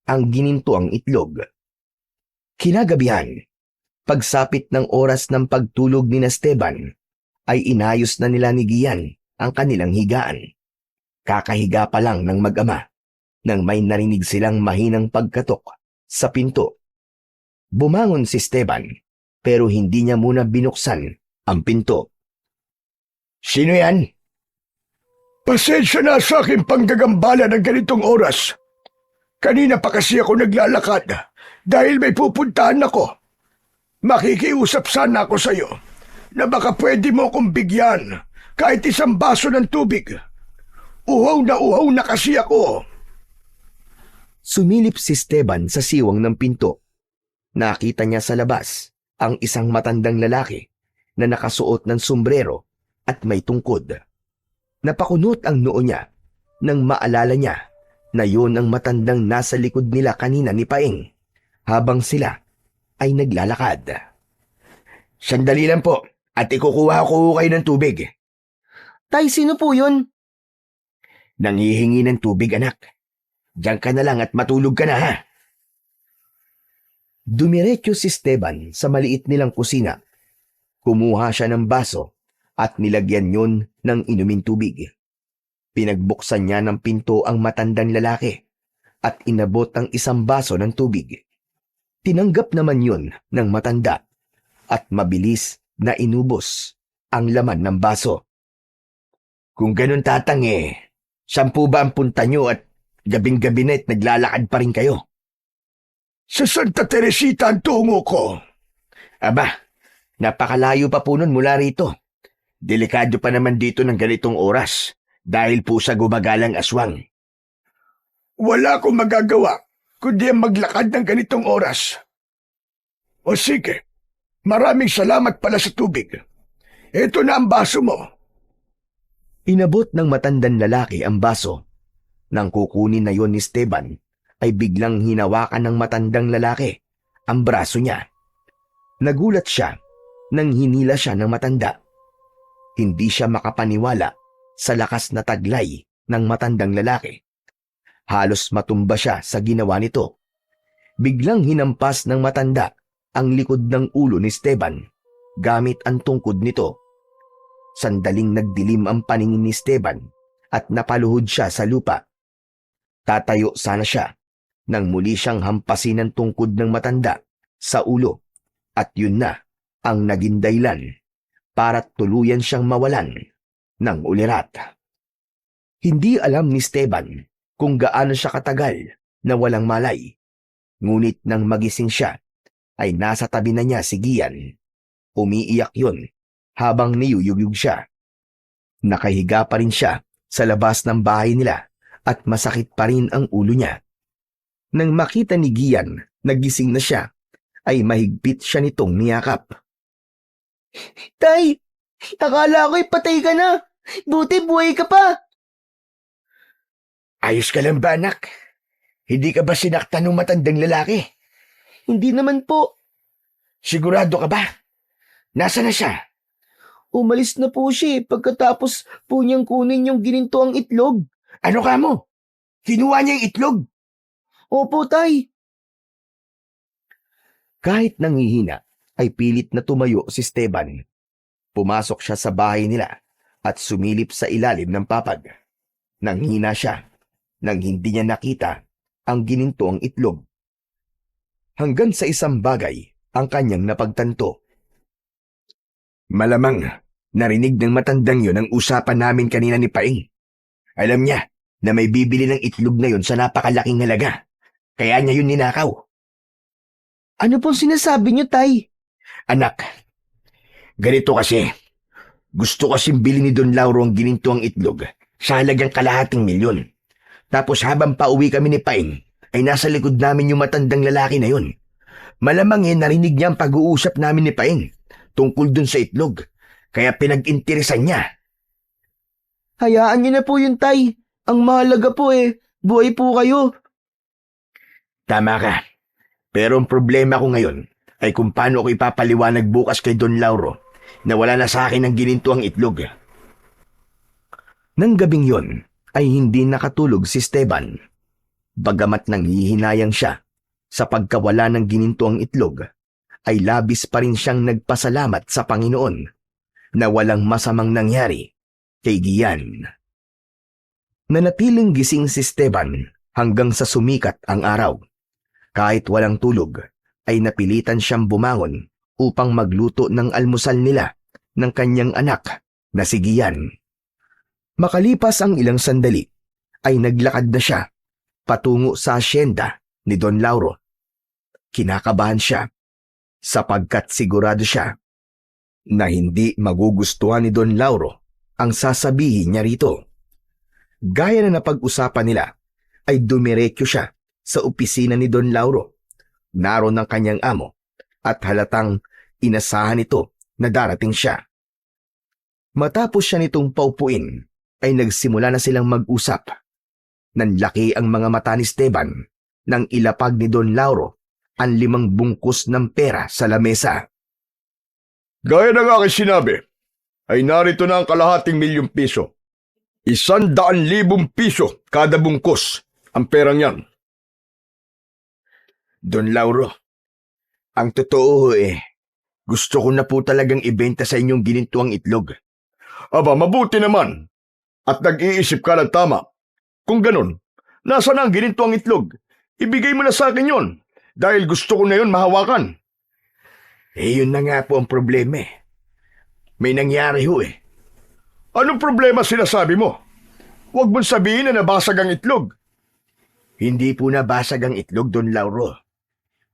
ang ginintuang itlog. Kinagabihan, pagsapit ng oras ng pagtulog ni Esteban, ay inayos na nila ni Gian ang kanilang higaan. Kakahiga pa lang ng mag-ama nang may narinig silang mahinang pagkatok sa pinto. Bumangon si Esteban pero hindi niya muna binuksan ang pinto. Sino yan? Pasensya na sa aking panggagambala ng ganitong oras. Kanina pa kasi ako naglalakad dahil may pupuntahan ako. Makikiusap sana ako sa iyo na baka pwede mo akong bigyan kahit isang baso ng tubig. Uhaw na kasi ako. Sumilip si Esteban sa siwang ng pinto. Nakita niya sa labas ang isang matandang lalaki na nakasuot ng sombrero at may tungkod. Napakunot ang noo niya nang maalala niya na yun ang matandang nasa likod nila kanina ni Paing habang sila ay naglalakad. Sandali lang po at ikukuha ko kayo ng tubig. Tay, sino po yun? Nanghihingi ng tubig, anak. Diyan ka na lang at matulog ka na ha. Dumiretso si Esteban sa maliit nilang kusina. Kumuha siya ng baso at nilagyan yun ng inuming tubig. Pinagbuksan niya ng pinto ang matandang lalaki at inabot ang isang baso ng tubig. Tinanggap naman yun ng matanda at mabilis na inubos ang laman ng baso. Kung ganun tatang 10 ba ang punta nyo at gabing-gabi na naglalakad pa rin kayo? Sa Santa Teresita ang tungo ko. Aba, napakalayo pa po nun mula rito. Delikado pa naman dito ng ganitong oras dahil po sa gumagalang aswang. Wala akong magagawa kundi ang maglakad ng ganitong oras. O sige, maraming salamat pala sa tubig. Ito na ang baso mo. Inabot ng matandang lalaki ang baso. Nang kukunin na yon ni Esteban, ay biglang hinawakan ng matandang lalaki ang braso niya. Nagulat siya nang hinila siya ng matanda. Hindi siya makapaniwala sa lakas na taglay ng matandang lalaki. Halos matumba siya sa ginawa nito. Biglang hinampas ng matanda ang likod ng ulo ni Esteban gamit ang tungkod nito. Sandaling nagdilim ang paningin ni Esteban at napaluhod siya sa lupa. Tatayo sana siya nang muli siyang hampasin ng tungkod ng matanda sa ulo at yun na ang naging dahilan para tuluyan siyang mawalan ng ulirat. Hindi alam ni Esteban kung gaano siya katagal na walang malay. Ngunit nang magising siya, ay nasa tabi na niya si Gian. Umiiyak yun habang niyuyugyug siya. Nakahiga pa rin siya sa labas ng bahay nila at masakit pa rin ang ulo niya. Nang makita ni Gian na gising na siya, ay mahigpit siya nitong niyakap. Tay, akala ko'y patay ka na. Buti buhay ka pa. Ayos ka lang ba, anak? Hindi ka ba sinaktan ng matandang lalaki? Hindi naman po. Sigurado ka ba? Nasaan na siya? Umalis na po siya pagkatapos po niyang kunin yung gininto ang itlog. Ano ka mo? Kinuha niya yung itlog? Opo, tay. Kahit nanghihina, ay pilit na tumayo si Esteban. Pumasok siya sa bahay nila at sumilip sa ilalim ng papag. Nanghina siya nang hindi niya nakita ang gininto ang itlog. Hanggang sa isang bagay ang kanyang napagtanto. Malamang narinig ng matandang yon ang usapan namin kanina ni Paing. Alam niya na may bibili ng itlog na yon sa napakalaking halaga. Kaya niya yun ninakaw. Ano pong sinasabi niyo, tay? Anak, ganito kasi. Gusto kasing bili ni Don Lauro ang gininto ang itlog sa halagang $250,000. Tapos habang pauwi kami ni Paing, ay nasa likod namin yung matandang lalaki na yun. Malamang narinig niya ang pag-uusap namin ni Paing tungkol dun sa itlog. Kaya pinag-interesan niya. Hayaan niyo na po yun, tay. Ang mahalaga po buhay po kayo. Tama ka. Pero ang problema ko ngayon ay kung paano ako ipapaliwanag bukas kay Don Lauro na wala na sa akin ang gininto ang itlog. Nang gabing yon ay hindi nakatulog si Esteban. Bagamat nanghihinayang siya sa pagkawala ng gininto ang itlog, ay labis pa rin siyang nagpasalamat sa Panginoon na walang masamang nangyari kay Gian. Nanatiling gising si Esteban hanggang sa sumikat ang araw. Kahit walang tulog, ay napilitan siyang bumangon upang magluto ng almusal nila ng kanyang anak na si Gian. Makalipas ang ilang sandali, ay naglakad na siya patungo sa asyenda ni Don Lauro. Kinakabahan siya sapagkat sigurado siya na hindi magugustuhan ni Don Lauro ang sasabihin niya rito. Gaya na napag-usapan nila, ay dumiretso siya sa opisina ni Don Lauro. Naroon ang kanyang amo at halatang inasahan nito na darating siya. Matapos siya nitong paupuin, ay nagsimula na silang mag-usap. Nanlaki ang mga mata ni Esteban nang ilapag ni Don Lauro ang 5 bungkus ng pera sa lamesa. Gaya ng aking sinabi, ay narito na ang $250,000. 100,000 piso kada bungkus ang perang yan. Don Lauro, ang totoo gusto ko na po talagang ibenta sa inyong gininto ang itlog. Aba, mabuti naman. At nag-iisip ka ng tama. Kung ganun, nasa na ang gininto ang itlog? Ibigay mo na sa akin yon, dahil gusto ko na yon mahawakan. Yun na nga po ang problema May nangyari ho Anong problema sinasabi mo? Huwag mong sabihin na nabasag ang itlog. Hindi po nabasag ang itlog, Don Lauro.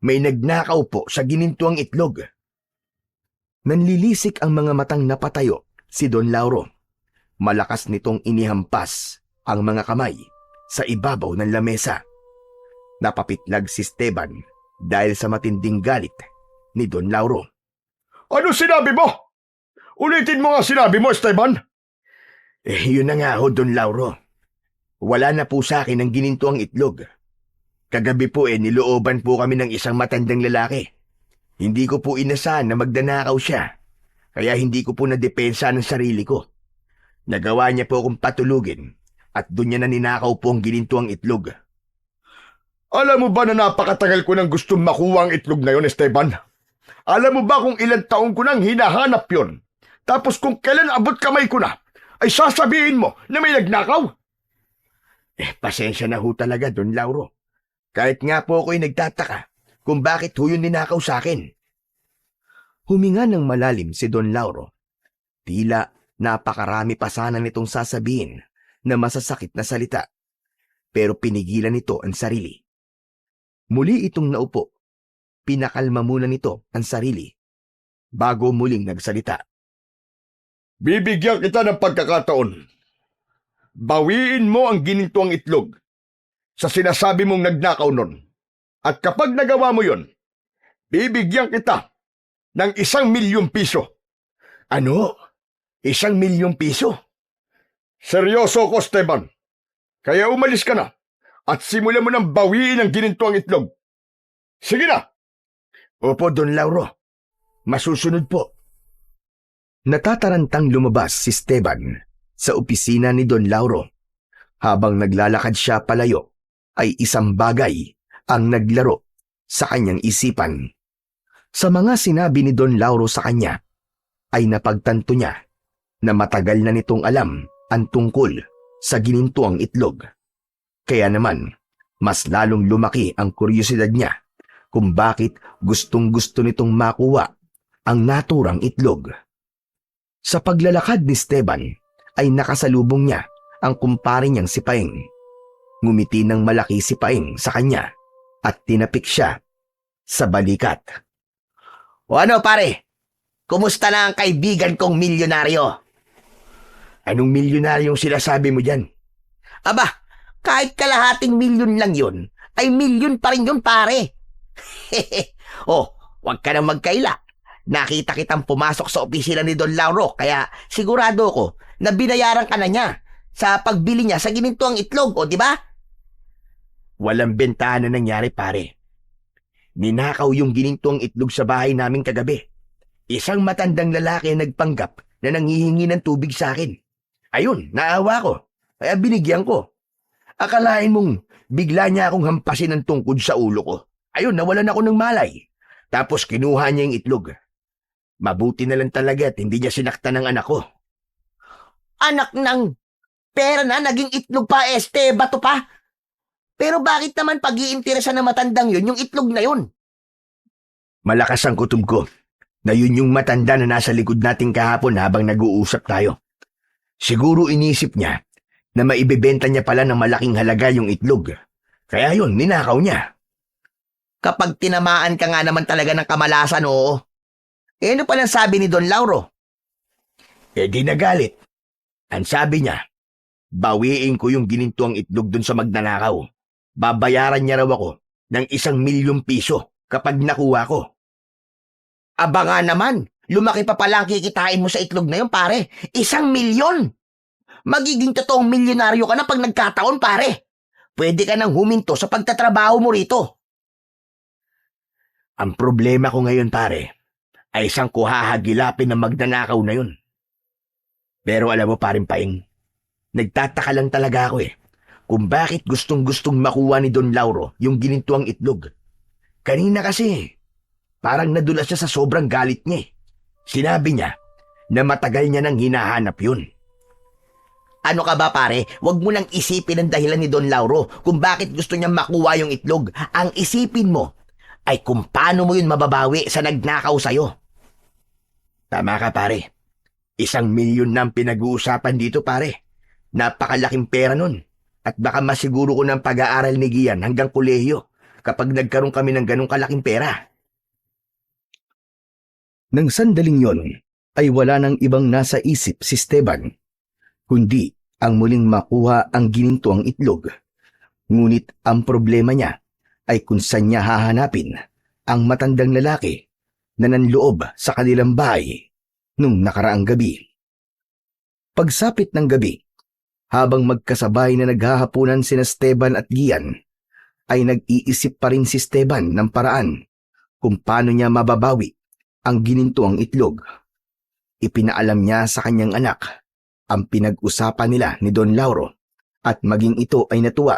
May nagnakaw po sa gininto ang itlog. Nanlilisik ang mga matang napatayo si Don Lauro. Malakas nitong inihampas ang mga kamay sa ibabaw ng lamesa. Napapitlag si Esteban dahil sa matinding galit ni Don Lauro. Ano sinabi mo? Ulitin mo nga sinabi mo, Esteban. Yun na nga ho, Don Lauro. Wala na po sa akin ang ginintuang itlog. Kagabi po nilooban po kami ng isang matandang lalaki. Hindi ko po inasahan na magdanakaw siya. Kaya hindi ko po nadepensa ng sarili ko. Nagawa niya po akong patulugin at doon niya na ninakaw po ang ginintuang itlog. Alam mo ba na napakatagal ko nang gustong makuha ang itlog na yon, Esteban? Alam mo ba kung ilang taon ko nang hinahanap yon? Tapos kung kailan abot kamay ko na, ay sasabihin mo na may nagnakaw? Pasensya na ho talaga, Don Lauro. Kahit nga po ako'y nagtataka kung bakit ho yun ninakaw sa akin. Huminga ng malalim si Don Lauro. Tila napakarami pa sana nitong sasabihin na masasakit na salita. Pero pinigilan nito ang sarili. Muli itong naupo. Pinakalma muna nito ang sarili. Bago muling nagsalita. Bibigyan kita ng pagkakataon. Bawiin mo ang ginintuang itlog sa sinasabi mong nagnakaw nun. At kapag nagawa mo yon, bibigyan kita ng 1,000,000 piso. Ano? 1,000,000 piso? Seryoso ko, Esteban. Kaya umalis ka na at simulan mo ng bawiin ang ginintuang itlog. Sige na! Opo, Don Lauro. Masusunod po. Natatarantang lumabas si Esteban sa opisina ni Don Lauro. Habang naglalakad siya palayo, ay isang bagay ang naglaro sa kanyang isipan. Sa mga sinabi ni Don Lauro sa kanya, ay napagtanto niya na matagal na nitong alam ang tungkol sa ginintuang itlog. Kaya naman, mas lalong lumaki ang kuryosidad niya kung bakit gustong-gusto nitong makuha ang naturang itlog. Sa paglalakad ni Esteban ay nakasalubong niya ang kumpare niyang si Paeng. Ngumiti ng malaki si Paeng sa kanya at tinapik siya sa balikat. O ano pare? Kumusta na ang kaibigan kong milyonaryo? Anong milyonaryong sinasabi mo dyan? Aba, kahit kalahating milyon lang yun, ay milyon pa rin yun pare. Oh, wag ka nang magkaila. Nakita kitang pumasok sa opisina ni Don Lauro, kaya sigurado ko na binayaran ka na niya sa pagbili niya sa ginintuang itlog, o di ba? Walang bentahan na nangyari, pare. Ninakaw yung ginintuang itlog sa bahay namin kagabi. Isang matandang lalaki ang nagpanggap na nanghihingi ng tubig sa akin. Ayun, naawa ko. Kaya binigyan ko. Akalain mong bigla niya akong hampasin ng tungkod sa ulo ko. Ayun, nawalan ako ng malay. Tapos kinuha niya yung itlog. Mabuti na lang talaga at hindi niya sinaktan ng anak ko. Anak ng pera na, naging itlog pa, bato pa. Pero bakit naman pag-iinteresan ng matandang yun, yung itlog na yun? Malakas ang kutob ko na yun yung matanda na nasa likod nating kahapon habang nag-uusap tayo. Siguro inisip niya na maibebenta niya pala ng malaking halaga yung itlog. Kaya yun, ninakaw niya. Kapag tinamaan ka nga naman talaga ng kamalasan, oo. Ano palang sabi ni Don Lauro? Di nagalit. Ang sabi niya, bawiin ko yung ginintuang itlog dun sa magnanakaw. Babayaran niya raw ako ng 1,000,000 piso kapag nakuha ko. Aba nga naman, lumaki pa pala ang kikitain mo sa itlog na yun, pare. 1,000,000! Magiging totoong milyonaryo ka na pag nagkataon, pare. Pwede ka nang huminto sa pagtatrabaho mo rito. Ang problema ko ngayon, pare, ay isang kuhahagilapin ng magnanakaw na yun. Pero alam mo, paring Paeng, nagtataka lang talaga ako kung bakit gustong-gustong makuha ni Don Lauro yung ginintuang itlog. Kanina kasi, parang nadulas siya sa sobrang galit niya. Sinabi niya na matagal niya nang hinahanap yun. Ano ka ba, pare? Huwag mo nang isipin ang dahilan ni Don Lauro kung bakit gusto niyang makuha yung itlog. Ang isipin mo ay kung paano mo yun mababawi sa nagnakaw sa'yo. Tama ka, pare. 1,000,000 na ang pinag-uusapan dito, pare. Napakalaking pera nun. At baka masiguro ko ng pag-aaral ni Gian hanggang kolehiyo kapag nagkaroon kami ng ganong kalaking pera. Nang sandaling yon, ay wala nang ibang nasa isip si Esteban, kundi ang muling makuha ang ginintuang itlog. Ngunit ang problema niya ay kung saan niya hahanapin ang matandang lalaki na nanloob sa kanilang bahay nung nakaraang gabi. Pagsapit ng gabi, habang magkasabay na naghahapunan sina Esteban at Gian, ay nag-iisip pa rin si Esteban ng paraan kung paano niya mababawi ang ginintuang itlog. Ipinaalam niya sa kanyang anak ang pinag-usapan nila ni Don Lauro at maging ito ay natuwa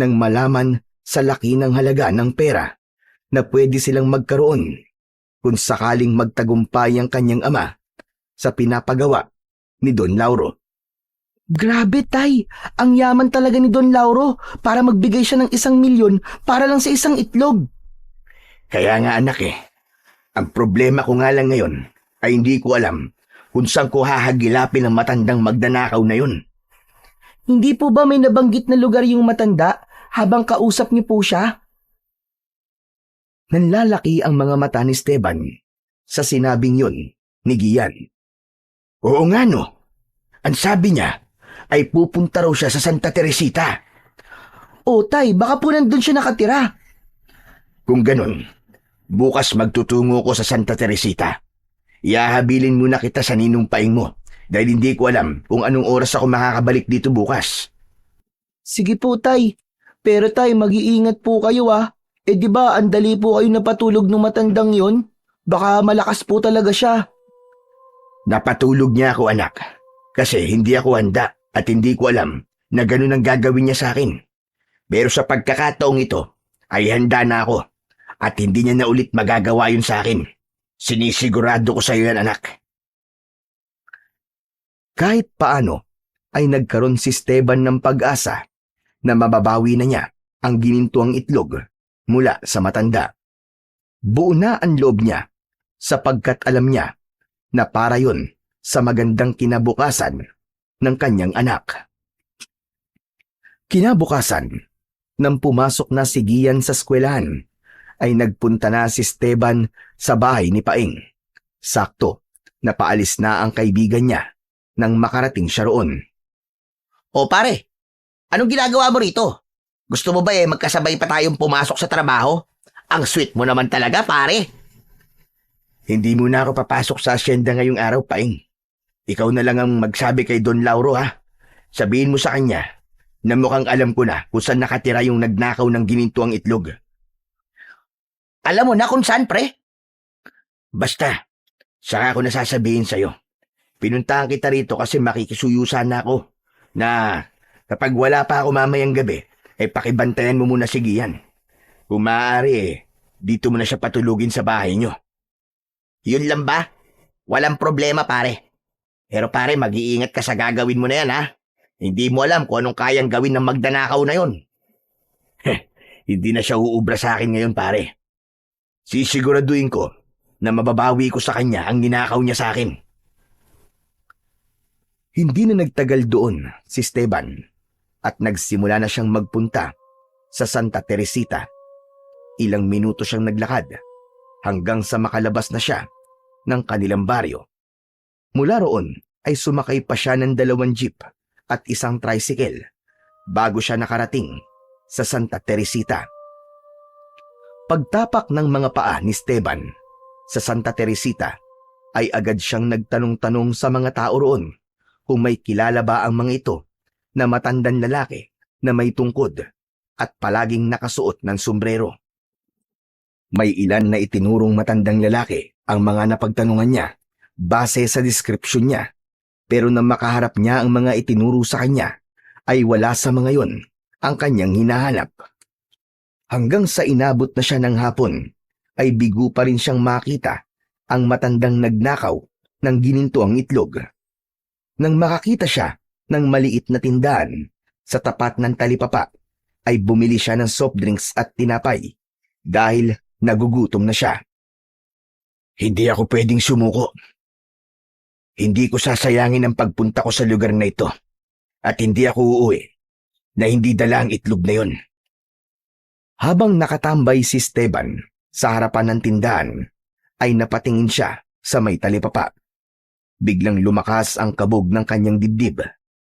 nang malaman sa laki ng halaga ng pera na pwede silang magkaroon kung sakaling magtagumpay ang kanyang ama sa pinapagawa ni Don Lauro. Grabe, Tay. Ang yaman talaga ni Don Lauro para magbigay siya ng 1,000,000 para lang sa isang itlog. Kaya nga anak ang problema ko nga lang ngayon ay hindi ko alam kung saan ko hahagilapin ang matandang magnanakaw na yun. Hindi po ba may nabanggit na lugar yung matanda habang kausap niyo po siya? Nanlalaki ang mga mata ni Esteban sa sinabing yun ni Gian. Oo nga no. Ang sabi niya ay pupunta raw siya sa Santa Teresita. O, Tay, baka po nandun siya nakatira. Kung ganun, bukas magtutungo ko sa Santa Teresita. Iahabilin muna kita sa ninong paing mo dahil hindi ko alam kung anong oras ako makakabalik dito bukas. Sige po, Tay. Pero Tay, mag-iingat po kayo ah. Eh di ba, andali po kayo napatulog ng matandang yon? Baka malakas po talaga siya. Napatulog niya ako anak kasi hindi ako handa at hindi ko alam na ganun ang gagawin niya sa akin. Pero sa pagkakataong ito ay handa na ako at hindi niya na ulit magagawa yun sa akin. Sinisigurado ko sa iyo yan anak. Kahit paano ay nagkaroon si Esteban ng pag-asa na mababawi na niya ang ginintuang itlog mula sa matanda. Buo na ang loob niya sapagkat alam niya na para yun sa magandang kinabukasan ng kanyang anak. Kinabukasan, nang pumasok na si Gian sa eskwelahan, ay nagpunta na si Esteban sa bahay ni Paing. Sakto, napaalis na ang kaibigan niya nang makarating siya roon. O pare, anong ginagawa mo rito? Gusto mo ba magkasabay pa tayong pumasok sa trabaho? Ang sweet mo naman talaga, pare. Hindi muna ako papasok sa asyenda ngayong araw, Paing. Ikaw na lang ang magsabi kay Don Lauro ha. Sabihin mo sa kanya na mukhang alam ko na kung saan nakatira yung nagnakaw ng ginintuang itlog. Alam mo na kung saan, pre? Basta, saka ako nasasabihin sa'yo. Pinuntahan kita rito kasi makikisuyusan na ako na kapag wala pa ako mamayang gabi, ay pakibantayan mo muna si Gian. Kung maaari dito mo na siya patulugin sa bahay nyo. Yun lang ba? Walang problema, pare. Pero pare, mag-iingat ka sa gagawin mo na yan, ha? Hindi mo alam kung anong kayang gawin ng magnanakaw na yun. Hindi na siya uubra sa akin ngayon, pare. Sisiguraduhin ko na mababawi ko sa kanya ang ninakaw niya sa akin. Hindi na nagtagal doon si Esteban at nagsimula na siyang magpunta sa Santa Teresita. Ilang minuto siyang naglakad hanggang sa makalabas na siya ng kanilang baryo. Mula roon ay sumakay pa siya ng 2 jeep at isang tricycle bago siya nakarating sa Santa Teresita. Pagtapak ng mga paa ni Esteban sa Santa Teresita ay agad siyang nagtanong-tanong sa mga tao roon kung may kilala ba ang mga ito na matandang lalaki na may tungkod at palaging nakasuot ng sombrero. May ilan na itinurong matandang lalaki ang mga napagtanungan niya base sa deskripsyon niya, pero nang makaharap niya ang mga itinuro sa kanya ay wala sa mga yon ang kanyang hinahanap. Hanggang sa inabot na siya ng hapon ay bigo pa rin siyang makita ang matandang nagnakaw ng ginintuang itlog. Nang makakita siya ng maliit na tindahan sa tapat ng talipapa, ay bumili siya ng soft drinks at tinapay dahil nagugutom na siya. Hindi ako pwedeng sumuko. Hindi ko sasayangin ang pagpunta ko sa lugar na ito at hindi ako uuwi na hindi dala ang itlog na yon. Habang nakatambay si Esteban sa harapan ng tindahan, ay napatingin siya sa may talipapa. Biglang lumakas ang kabog ng kanyang dibdib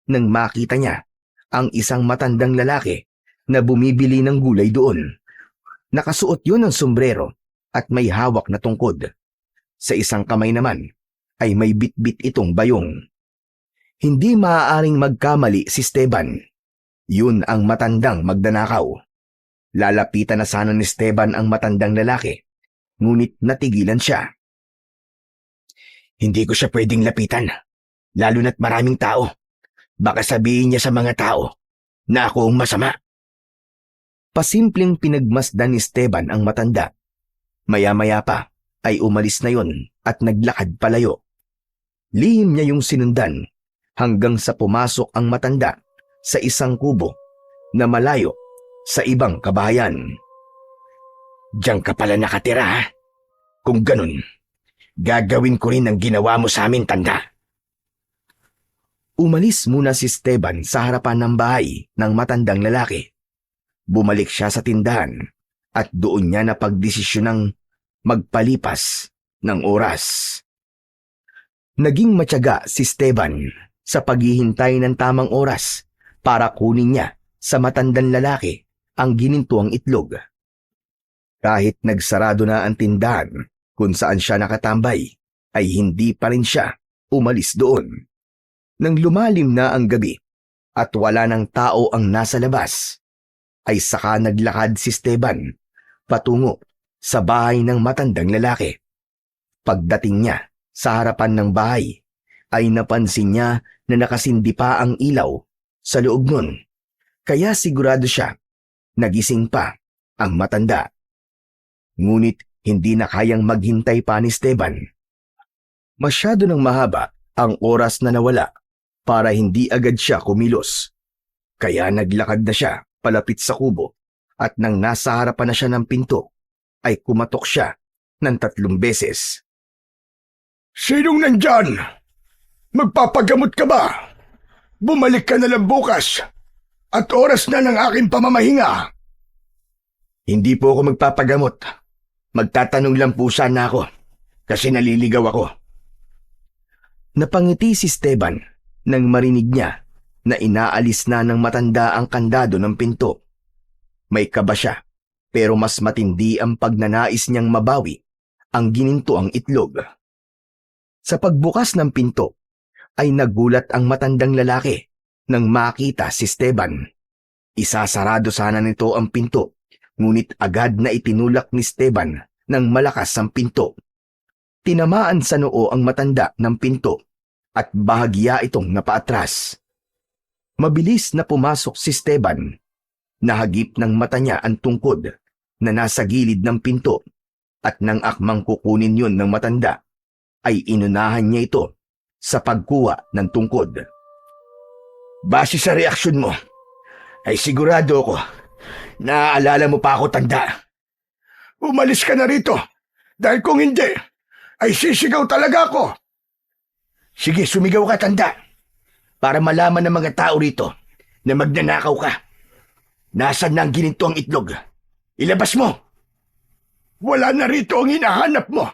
nang makita niya ang isang matandang lalaki na bumibili ng gulay doon. Nakasuot yun ng sombrero at may hawak na tungkod. Sa isang kamay naman ay may bitbit itong bayong. Hindi maaaring magkamali si Esteban. Yun ang matandang magdanakaw. Lalapitan na sana ni Esteban ang matandang lalaki, ngunit natigilan siya. Hindi ko siya pwedeng lapitan, lalo na't maraming tao. Baka sabihin niya sa mga tao na ako ang masama. Pasimpleng pinagmasdan ni Esteban ang matanda. Maya-maya pa ay umalis na yon at naglakad palayo. Lihim niya yung sinundan hanggang sa pumasok ang matanda sa isang kubo na malayo sa ibang kabahayan. Diyan ka pala nakatira, ha? Kung ganun, gagawin ko rin ang ginawa mo sa amin, tanda. Umalis muna si Esteban sa harapan ng bahay ng matandang lalaki. Bumalik siya sa tindahan at doon niya napagdesisyonang magpalipas ng oras. Naging matyaga si Esteban sa paghihintay ng tamang oras para kunin niya sa matandang lalaki ang ginintuang itlog. Kahit nagsarado na ang tindahan kung saan siya nakatambay, ay hindi pa rin siya umalis doon. Nang lumalim na ang gabi at wala ng tao ang nasa labas, ay saka naglakad si Esteban patungo sa bahay ng matandang lalaki. Pagdating niya sa harapan ng bahay, ay napansin niya na nakasindi pa ang ilaw sa loob nun. Kaya sigurado siya, nagising pa ang matanda. Ngunit hindi na kayang maghintay pa ni Esteban. Masyado nang mahaba ang oras na nawala para hindi agad siya kumilos. Kaya naglakad na siya palapit sa kubo at nang nasa harapan na siya ng pinto, ay kumatok siya ng 3 beses. Sinong nandyan? Magpapagamot ka ba? Bumalik ka na lang bukas at oras na ng aking pamamahinga. Hindi po ako magpapagamot. Magtatanong lang po sana ako kasi naliligaw ako. Napangiti si Esteban nang marinig niya na inaalis na ng matanda ang kandado ng pinto. May kaba siya, pero mas matindi ang pagnanais niyang mabawi ang ginintuang itlog. Sa pagbukas ng pinto, ay nagulat ang matandang lalaki nang makita si Esteban. Isasarado sana nito ang pinto, ngunit agad na itinulak ni Esteban ng malakas ang pinto. Tinamaan sa noo ang matanda ng pinto at bahagya itong napaatras. Mabilis na pumasok si Esteban. Nahagip ng mata niya ang tungkod na nasa gilid ng pinto at nang akmang kukunin yun ng matanda, ay inunahan niya ito sa pagkuha ng tungkod. Base sa reaksyon mo, ay sigurado ako naaalala mo pa ako, tanda. Umalis ka na rito dahil kung hindi, ay sisigaw talaga ako. Sige, sumigaw ka, tanda, para malaman ng mga tao rito na magnanakaw ka. Nasaan na ang gininto ang itlog? Ilabas mo! Wala na rito ang hinahanap mo,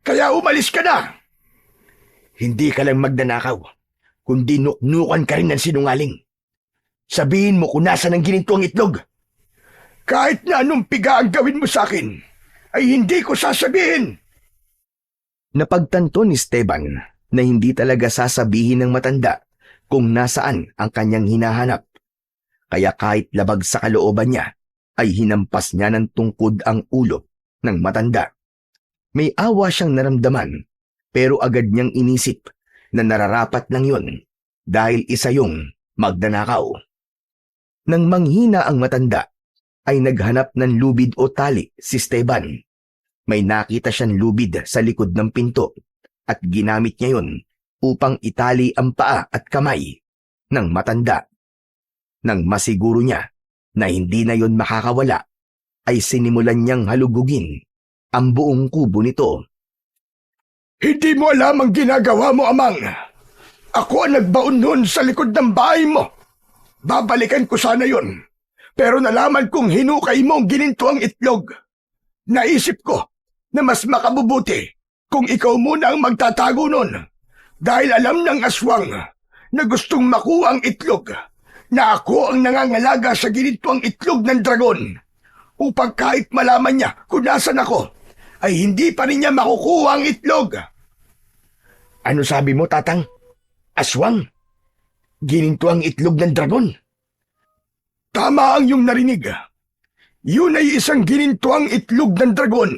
kaya umalis ka na. Hindi ka lang magnanakaw, kundi nuknukan ka rin ng sinungaling. Sabihin mo kung nasaan ang gininto ang itlog. Kahit na anong piga ang gawin mo sa akin, ay hindi ko sasabihin. Napagtanto ni Esteban na hindi talaga sasabihin ng matanda kung nasaan ang kanyang hinahanap. Kaya kahit labag sa kalooban niya, ay hinampas niya ng tungkod ang ulo ng matanda. May awa siyang naramdaman, pero agad niyang inisip na nararapat lang yun dahil isa yung magnanakaw. Nang manghina ang matanda, ay naghanap ng lubid o tali si Esteban. May nakita siyang lubid sa likod ng pinto at ginamit niya yun upang itali ang paa at kamay ng matanda. Nang masiguro niya na hindi na yon makakawala, ay sinimulan niyang halugugin ang buong kubo nito. Hindi mo alam ang ginagawa mo, Amang. Ako ang nagbaon noon sa likod ng bahay mo. Babalikan ko sana yon. Pero nalaman kong hinukay mo ang gininto ang itlog. Naisip ko na mas makabubuti kung ikaw muna ang magtatago noon. Dahil alam ng aswang na gustong makuha ang itlog, na ako ang nangangalaga sa ginintuang itlog ng dragon, upang kahit malaman niya kung nasan ako, ay hindi pa rin niya makukuha ang itlog. Ano sabi mo, tatang? Aswang? Gininto ang itlog ng dragon. Tama ang iyong narinig. Yun ay isang ginintuang itlog ng dragon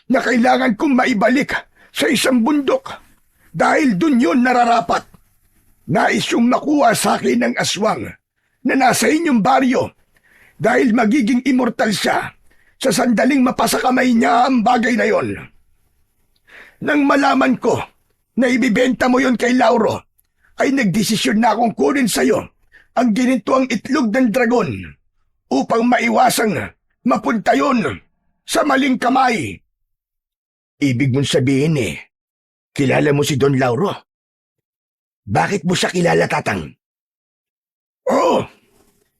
na kailangan kong maibalik sa isang bundok dahil dun yun nararapat. Nais yung makuha sa akin ng aswang na nasa inyong baryo dahil magiging immortal siya sa sandaling mapasakamay niya ang bagay na yon. Nang malaman ko na ibibenta mo yon kay Lauro, ay nagdesisyon na akong kunin sa'yo ang ginintuang itlog ng dragon upang maiwasang mapunta yon sa maling kamay. Ibig mong sabihin kilala mo si Don Lauro? Bakit mo siya kilala, Tatang? Oo,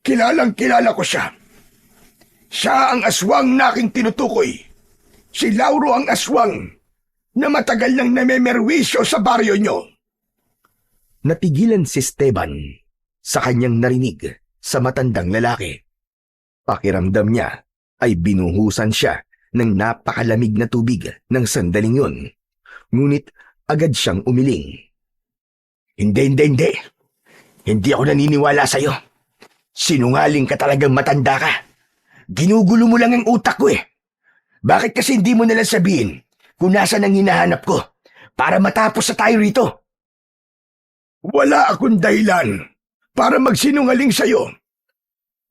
kilala ko siya. Siya ang aswang na aking tinutukoy. Si Lauro ang aswang na matagal nang namemerwisyo sa baryo nyo. Natigilan si Esteban sa kanyang narinig sa matandang lalaki. Pakiramdam niya ay binuhusan siya ng napakalamig na tubig ng sandaling yun. Ngunit agad siyang umiling. Hindi. Hindi ako naniniwala sa'yo. Sinungaling ka talagang matanda ka. Ginugulo mo lang ang utak ko Bakit kasi hindi mo nalang sabihin kung nasaan ang hinahanap ko para matapos sa tayo rito? Wala akong dahilan para magsinungaling sa'yo.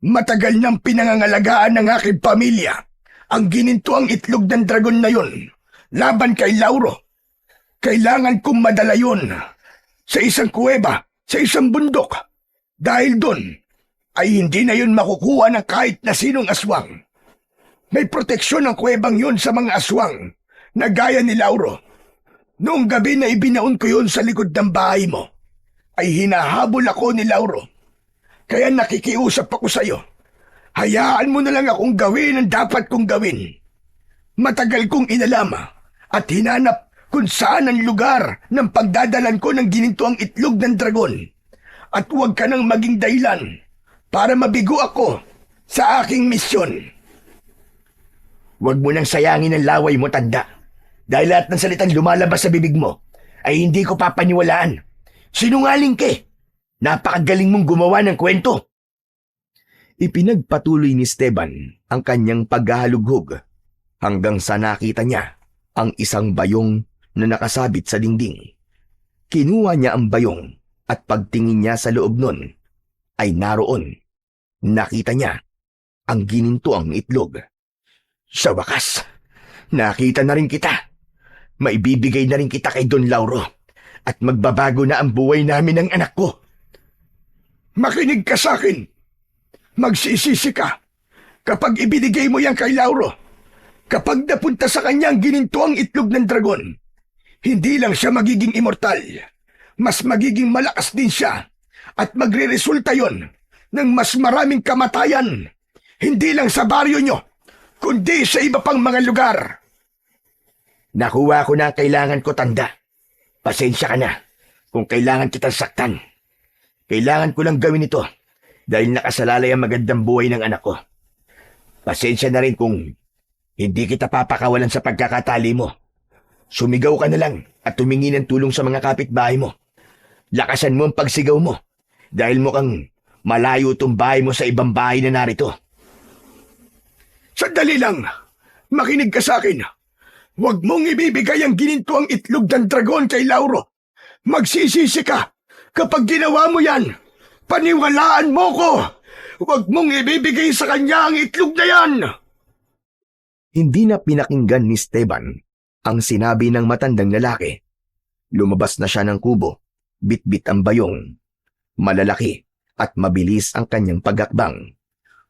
Matagal nang pinangangalagaan ng aking pamilya ang ginintuang itlog ng dragon na yon laban kay Lauro. Kailangan kong madala yon sa isang kuweba, sa isang bundok. Dahil doon ay hindi na yun makukuha ng kahit na sinong aswang. May proteksyon ang kuwebang yun sa mga aswang na gaya ni Lauro. Noong gabi na ibinaon ko yun sa likod ng bahay mo, ay hinahabol ako ni Lauro. Kaya nakikiusap ako sa'yo. Hayaan mo na lang akong gawin ang dapat kong gawin. Matagal kong inalama at hinanap kung saan ang lugar ng pagdadalan ko ng ginintuang itlog ng dragon. At huwag ka nang maging dahilan para mabigo ako sa aking misyon. Huwag mo nang sayangin ang laway mo, tanda. Dahil lahat ng salitang lumalabas sa bibig mo ay hindi ko papaniwalaan. Sinungaling ka Napakagaling mong gumawa ng kwento. Ipinagpatuloy ni Esteban ang kanyang paghahalughog hanggang sa nakita niya ang isang bayong na nakasabit sa dingding. Kinuha niya ang bayong at pagtingin niya sa loob nun ay naroon. Nakita niya ang ginintuang itlog. Sa wakas, nakita na rin kita. Maibibigay na rin kita kay Don Lauro at magbabago na ang buhay namin ng anak ko. Makinig ka sa akin. Magsisisi ka kapag ibinigay mo yan kay Lauro. Kapag napunta sa kanya ang ginintuang itlog ng dragon, hindi lang siya magiging immortal, mas magiging malakas din siya at magre-resulta yon ng mas maraming kamatayan, hindi lang sa baryo nyo, kundi sa iba pang mga lugar. Nakuha ko na ang kailangan ko, tanda. Pasensya ka na kung kailangan kitang saktan. Kailangan ko lang gawin ito dahil nakasalalay ang magandang buhay ng anak ko. Pasensya na rin kung hindi kita papakawalan sa pagkakatali mo. Sumigaw ka na lang at tumingi ng tulong sa mga kapitbahay mo. Lakasan mo ang pagsigaw mo dahil mukhang malayo itong bahay mo sa ibang bahay na narito. Sandali lang. Makinig ka sa akin. Huwag mong ibibigay ang ginintuang itlog ng dragon kay Lauro. Magsisisi ka kapag ginawa mo yan. Paniwalaan mo ko. Huwag mong ibibigay sa kanya ang itlog na yan. Hindi na pinakinggan ni Esteban ang sinabi ng matandang lalaki. Lumabas na siya ng kubo, bitbit ang bayong. Malalaki at mabilis ang kanyang pagakbang.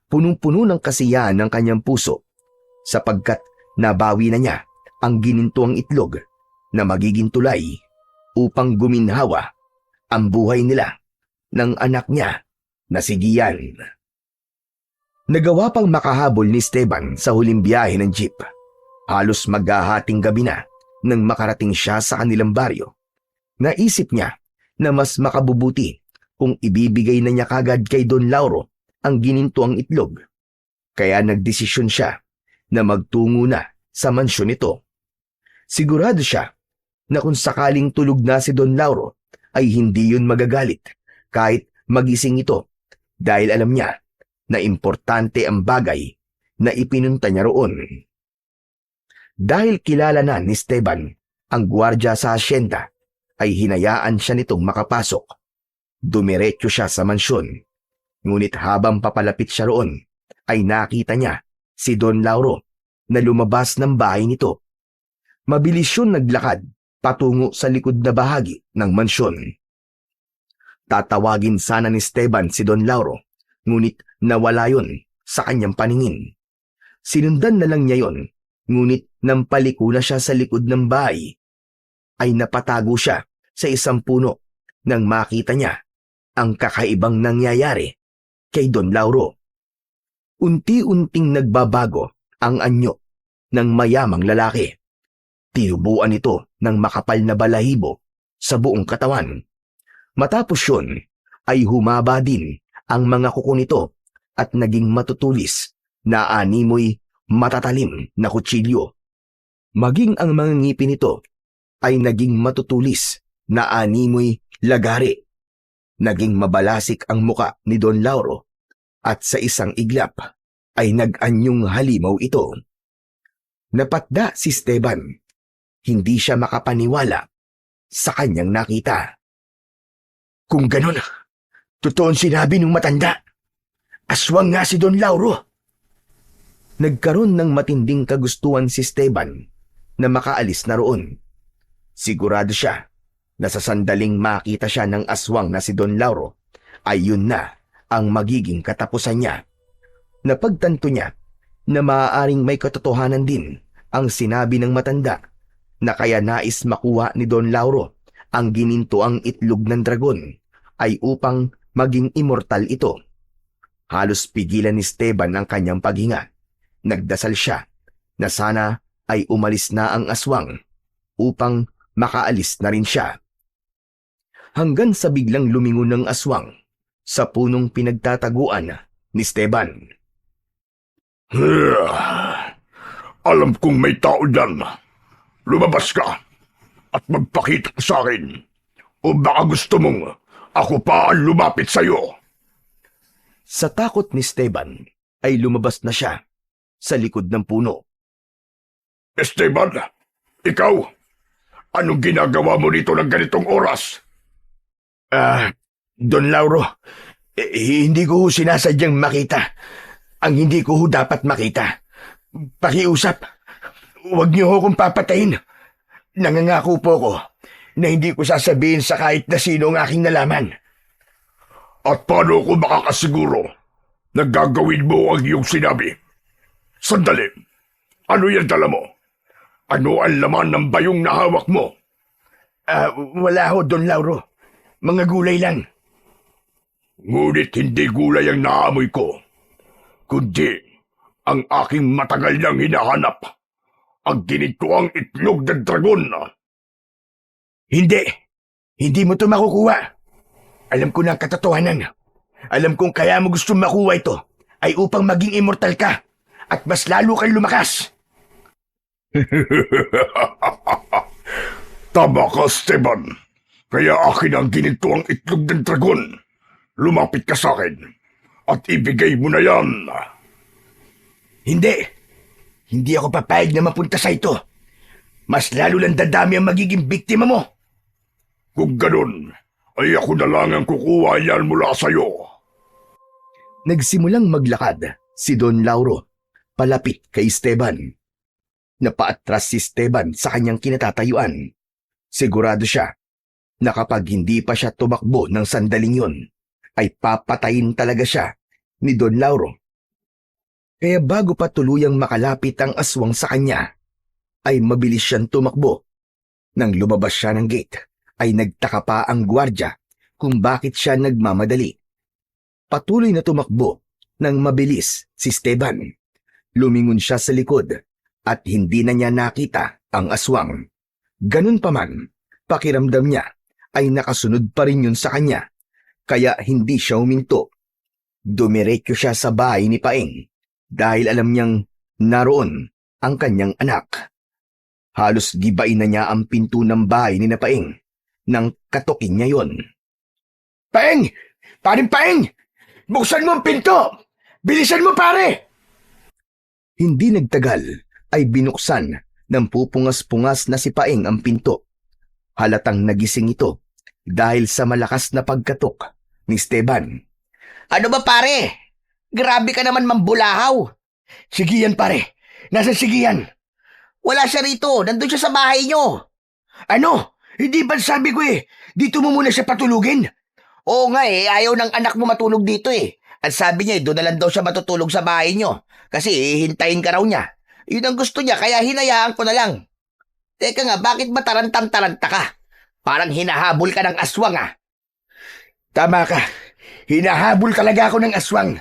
Punong-puno ng kasiyahan ng kanyang puso sapagkat nabawi na niya ang ginintuang itlog na magiging tulay upang guminhawa ang buhay nila ng anak niya na si Gian. Nagawa pang makahabol ni Esteban sa huling biyahe ng jeep. Halos maghahating gabi na nang makarating siya sa kanilang baryo. Naisip niya na mas makabubuti kung ibibigay na niya kagad kay Don Lauro ang ginintuang itlog. Kaya nagdesisyon siya na magtungo na sa mansyon nito. Sigurado siya na kung sakaling tulog na si Don Lauro ay hindi yun magagalit kahit magising ito dahil alam niya na importante ang bagay na ipinunta niya roon. Dahil kilala na ni Esteban ang gwardya sa asyenda, ay hinayaan siya nitong makapasok. Dumiretso siya sa mansyon. Ngunit habang papalapit siya roon, ay nakita niya si Don Lauro na lumabas ng bahay nito. Mabilis yun naglakad patungo sa likod na bahagi ng mansyon. Tatawagin sana ni Esteban si Don Lauro, ngunit nawala yon sa kanyang paningin. Sinundan na lang niya yon, ngunit nang paliko na siya sa likod ng bahay, ay napatago siya sa isang puno nang makita niya ang kakaibang nangyayari kay Don Lauro. Unti-unting nagbabago ang anyo ng mayamang lalaki. Tinubuan ito ng makapal na balahibo sa buong katawan. Matapos yun, ay humaba din ang mga kuko nito at naging matutulis na animoy matatalim na kutsilyo. Maging ang mga ngipin nito ay naging matutulis na animoy lagari. Naging mabalasik ang muka ni Don Lauro at sa isang iglap ay nag-anyong halimaw ito. Napatda si Esteban. Hindi siya makapaniwala sa kanyang nakita. Kung ganon, totoong sinabi ng matanda. Aswang nga si Don Lauro. Nagkaroon ng matinding kagustuhan si Esteban na makaalis na roon. Sigurado siya na sa sandaling makita siya ng aswang na si Don Lauro, ay yun na ang magiging katapusan niya. Napagtanto niya na maaaring may katotohanan din ang sinabi ng matanda na kaya nais makuha ni Don Lauro ang ginintoang itlog ng dragon ay upang maging immortal ito. Halos pigilan ni Esteban ang kanyang paghinga. Nagdasal siya na sana ay umalis na ang aswang upang makaalis na rin siya. Hanggang sa biglang lumingon ng aswang sa punong pinagtataguan ni Esteban. Alam kong may tao dyan. Lumabas ka at magpakita ka sa akin. O baka gusto mong ako pa ang lumapit sa'yo. Sa takot ni Esteban ay lumabas na siya sa likod ng puno. Esteban, ikaw, anong ginagawa mo dito ng ganitong oras? Don Lauro, hindi ko sinasadyang makita ang hindi ko dapat makita. Pakiusap, huwag niyo akong papatayin. Nangangako po ko na hindi ko sasabihin sa kahit na sino ang aking nalaman. At paano ko makakasiguro na gagawin mo ang iyong sinabi? Sandali, ano yan dala mo? Ano ang laman ng bayong na hawak mo? Wala ho, Don Lauro. Mga gulay lang. Ngunit hindi gulay ang naamoy ko, kundi ang aking matagal nang hinahanap, ang ginituang itlog ng dragon. Hindi mo to makukuha. Alam ko na ang katotohanan. Alam kong kaya mo gustong makuha ito ay upang maging immortal ka at mas lalo kang lumakas. Tama ka, Esteban. Kaya akin ang ginituang itlog ng dragon. Lumapit ka sa akin at ibigay mo na yan. Hindi ako papayag na mapunta sa ito. Mas lalo lang dadami ang magiging biktima mo. Kung ganun, ay ako na lang ang kukuha yan mula sa'yo. Nagsimulang maglakad si Don Lauro palapit kay Esteban. Napaatras si Esteban sa kanyang kinatatayuan. Sigurado siya na kapag hindi pa siya tumakbo ng sandaling yun, ay papatayin talaga siya ni Don Lauro. Kaya bago pa tuluyang makalapit ang aswang sa kanya, ay mabilis siyang tumakbo. Nang lumabas siya ng gate, ay nagtaka pa ang gwardya kung bakit siya nagmamadali. Patuloy na tumakbo ng mabilis si Esteban. Lumingon siya sa likod at hindi na niya nakita ang aswang. Ganun pa man, pakiramdam niya ay nakasunod pa rin yun sa kanya, kaya hindi siya huminto. Dumiretso siya sa bahay ni Paeng dahil alam niyang naroon ang kanyang anak. Halos gibain na niya ang pinto ng bahay ni Paeng nang katukin niya yon. Paeng! Paring Paeng! Buksan mo ang pinto! Bilisan mo, pare! Hindi nagtagal ay binuksan ng pupungas-pungas na si Paeng ang pinto. Halatang nagising ito dahil sa malakas na pagkatok ni Esteban. Ano ba pare? Grabe ka naman mambulahaw. Sige yan, pare. Nasaan sige yan? Wala siya rito. Nandun siya sa bahay nyo. Ano? Hindi ba sabi ko dito mo muna siya patulugin? Oo nga ayaw ng anak mo matulog dito At sabi niya doon na lang daw siya matutulog sa bahay nyo. Kasi hihintayin ka raw niya. Yun ang gusto niya kaya hinayaan ko na lang. Teka nga, bakit ba tarantang-taranta ka? Parang hinahabol ka ng aswang Tama ka. Hinahabol talaga ako ng aswang.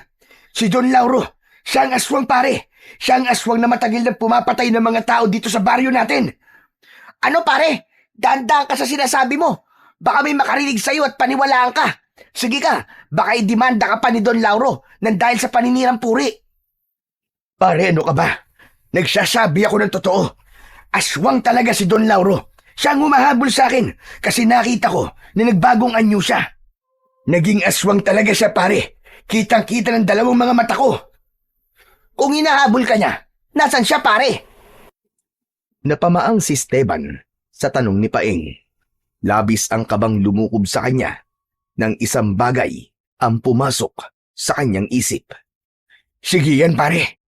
Si Don Lauro, siya ang aswang, pare. Siya ang aswang na matagal na pumapatay ng mga tao dito sa baryo natin. Ano pare? Dahan-dahan ka sa sinasabi mo. Baka may makarinig sa'yo at paniwalaan ka. Sige ka, baka i-demanda ka pa ni Don Lauro nang dahil sa paninirang puri. Pare, ano ka ba? Nagsasabi ako ng totoo. Aswang talaga si Don Lauro. Siya ang humahabol sa akin kasi nakita ko na nagbagong anyo siya. Naging aswang talaga siya, pare. Kitang-kita ng dalawang mga mata ko. Kung hinahabol ka niya, nasan siya pare? Napamaang si Esteban sa tanong ni Paeng. Labis ang kabang lumukob sa kanya nang isang bagay ang pumasok sa kanyang isip. Sige yan, pare.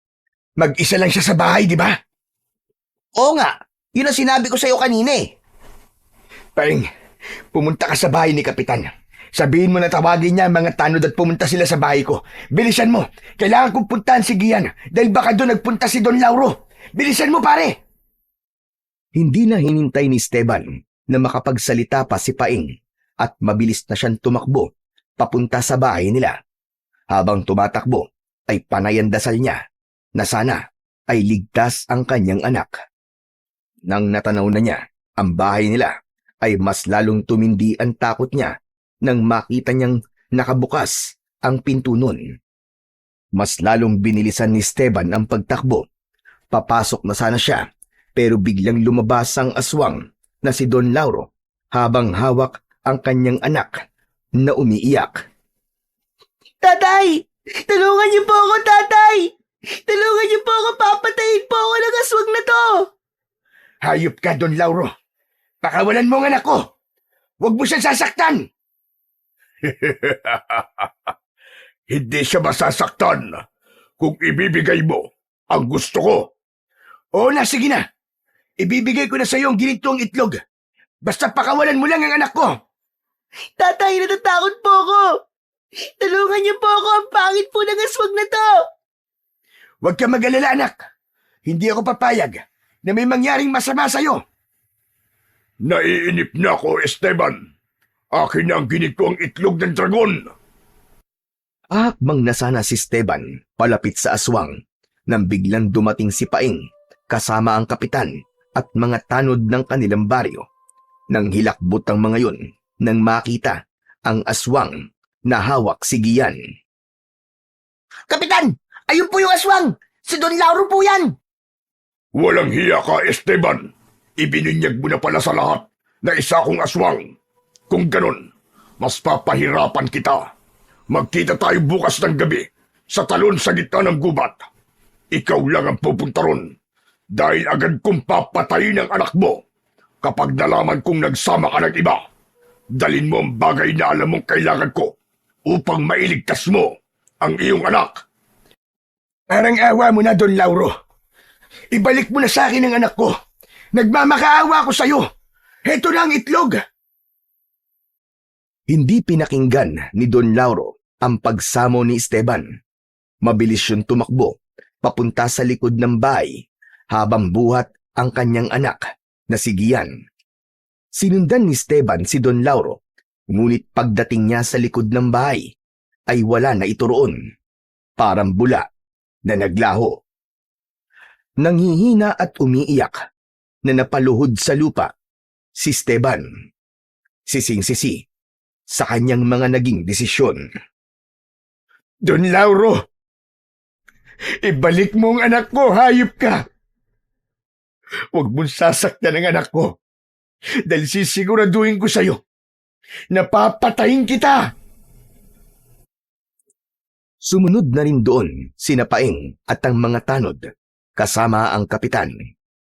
Mag-isa lang siya sa bahay, di ba? Oo nga, yun ang sinabi ko sa'yo kanina Paeng, pumunta ka sa bahay ni Kapitan. Sabihin mo na tawagin niya ang mga tanod at pumunta sila sa bahay ko. Bilisan mo. Kailangan kong puntahan si Gian dahil baka doon nagpunta si Don Lauro. Bilisan mo, pare! Hindi na hinintay ni Esteban na makapagsalita pa si Paeng at mabilis na siyang tumakbo papunta sa bahay nila. Habang tumatakbo ay panay ang dasal niya na sana ay ligtas ang kanyang anak. Nang natanaw na niya ang bahay nila ay mas lalong tumindi ang takot niya nang makita niyang nakabukas ang pinto nun. Mas lalong binilisan ni Esteban ang pagtakbo. Papasok na sana siya pero biglang lumabas ang aswang na si Don Lauro habang hawak ang kanyang anak na umiiyak. Tatay! Tulungan niyo po ako, tatay! Tulungan niyo po ako, papatayin po ako ng aswang na to! Hayop ka, Don Lauro. Pakawalan mo ang anak ko. Huwag mo siyang sasaktan. Hindi siya masasaktan kung ibibigay mo ang gusto ko. Oo na, sige na. Ibibigay ko na sa iyo ang ginitong itlog. Basta pakawalan mo lang ang anak ko. Tatay, natatakot po ako! Tulungan niyo po ako, ang pangit po ng aswang na to! Huwag ka mag-alala, anak. Hindi ako papayag na may mangyaring masama sa iyo. Naiinip na ako, Esteban. Akin na ang ginitong itlog ng dragon. Ahakbang na sana si Esteban palapit sa aswang nang biglang dumating si Paeng kasama ang kapitan at mga tanod ng kanilang baryo. Nang hilakbot ang mga yun nang makita ang aswang na hawak si Gian. Kapitan, ayun po yung aswang. Si Don Lauro po yan. Walang hiya ka, Esteban. Ibinunyag mo na pala sa lahat na isa kong aswang. Kung ganon, mas papahirapan kita. Magkita tayo bukas ng gabi sa talon sa gitna ng gubat. Ikaw lang ang pupunta ron dahil agad kong papatayin ang anak mo kapag nalaman kong nagsama ka ng iba. Dalin mo ang bagay na alam mong kailangan ko upang mailigtas mo ang iyong anak. Parang awa mo na, Don Lauro. Ibalik mo na sa akin ang anak ko. Nagmamakaawa ko sa iyo. Heto na ang itlog. Hindi pinakinggan ni Don Lauro ang pagsamo ni Esteban. Mabilis siyang tumakbo papunta sa likod ng bahay habang buhat ang kanyang anak na si Gian. Sinundan ni Esteban si Don Lauro, ngunit pagdating niya sa likod ng bahay ay wala na ito roon. Parang bula na naglaho. Nanghihina at umiiyak na napaluhod sa lupa si Esteban. Sising-sisi sa kanyang mga naging desisyon. Don Lauro, ibalik mo ang anak ko, hayop ka. Huwag mong sasaktan ang anak ko dahil sisiguraduhin ko sa'yo na papatayin kita. Sumunod na rin doon sina Paeng at ang mga tanod, kasama ang kapitan.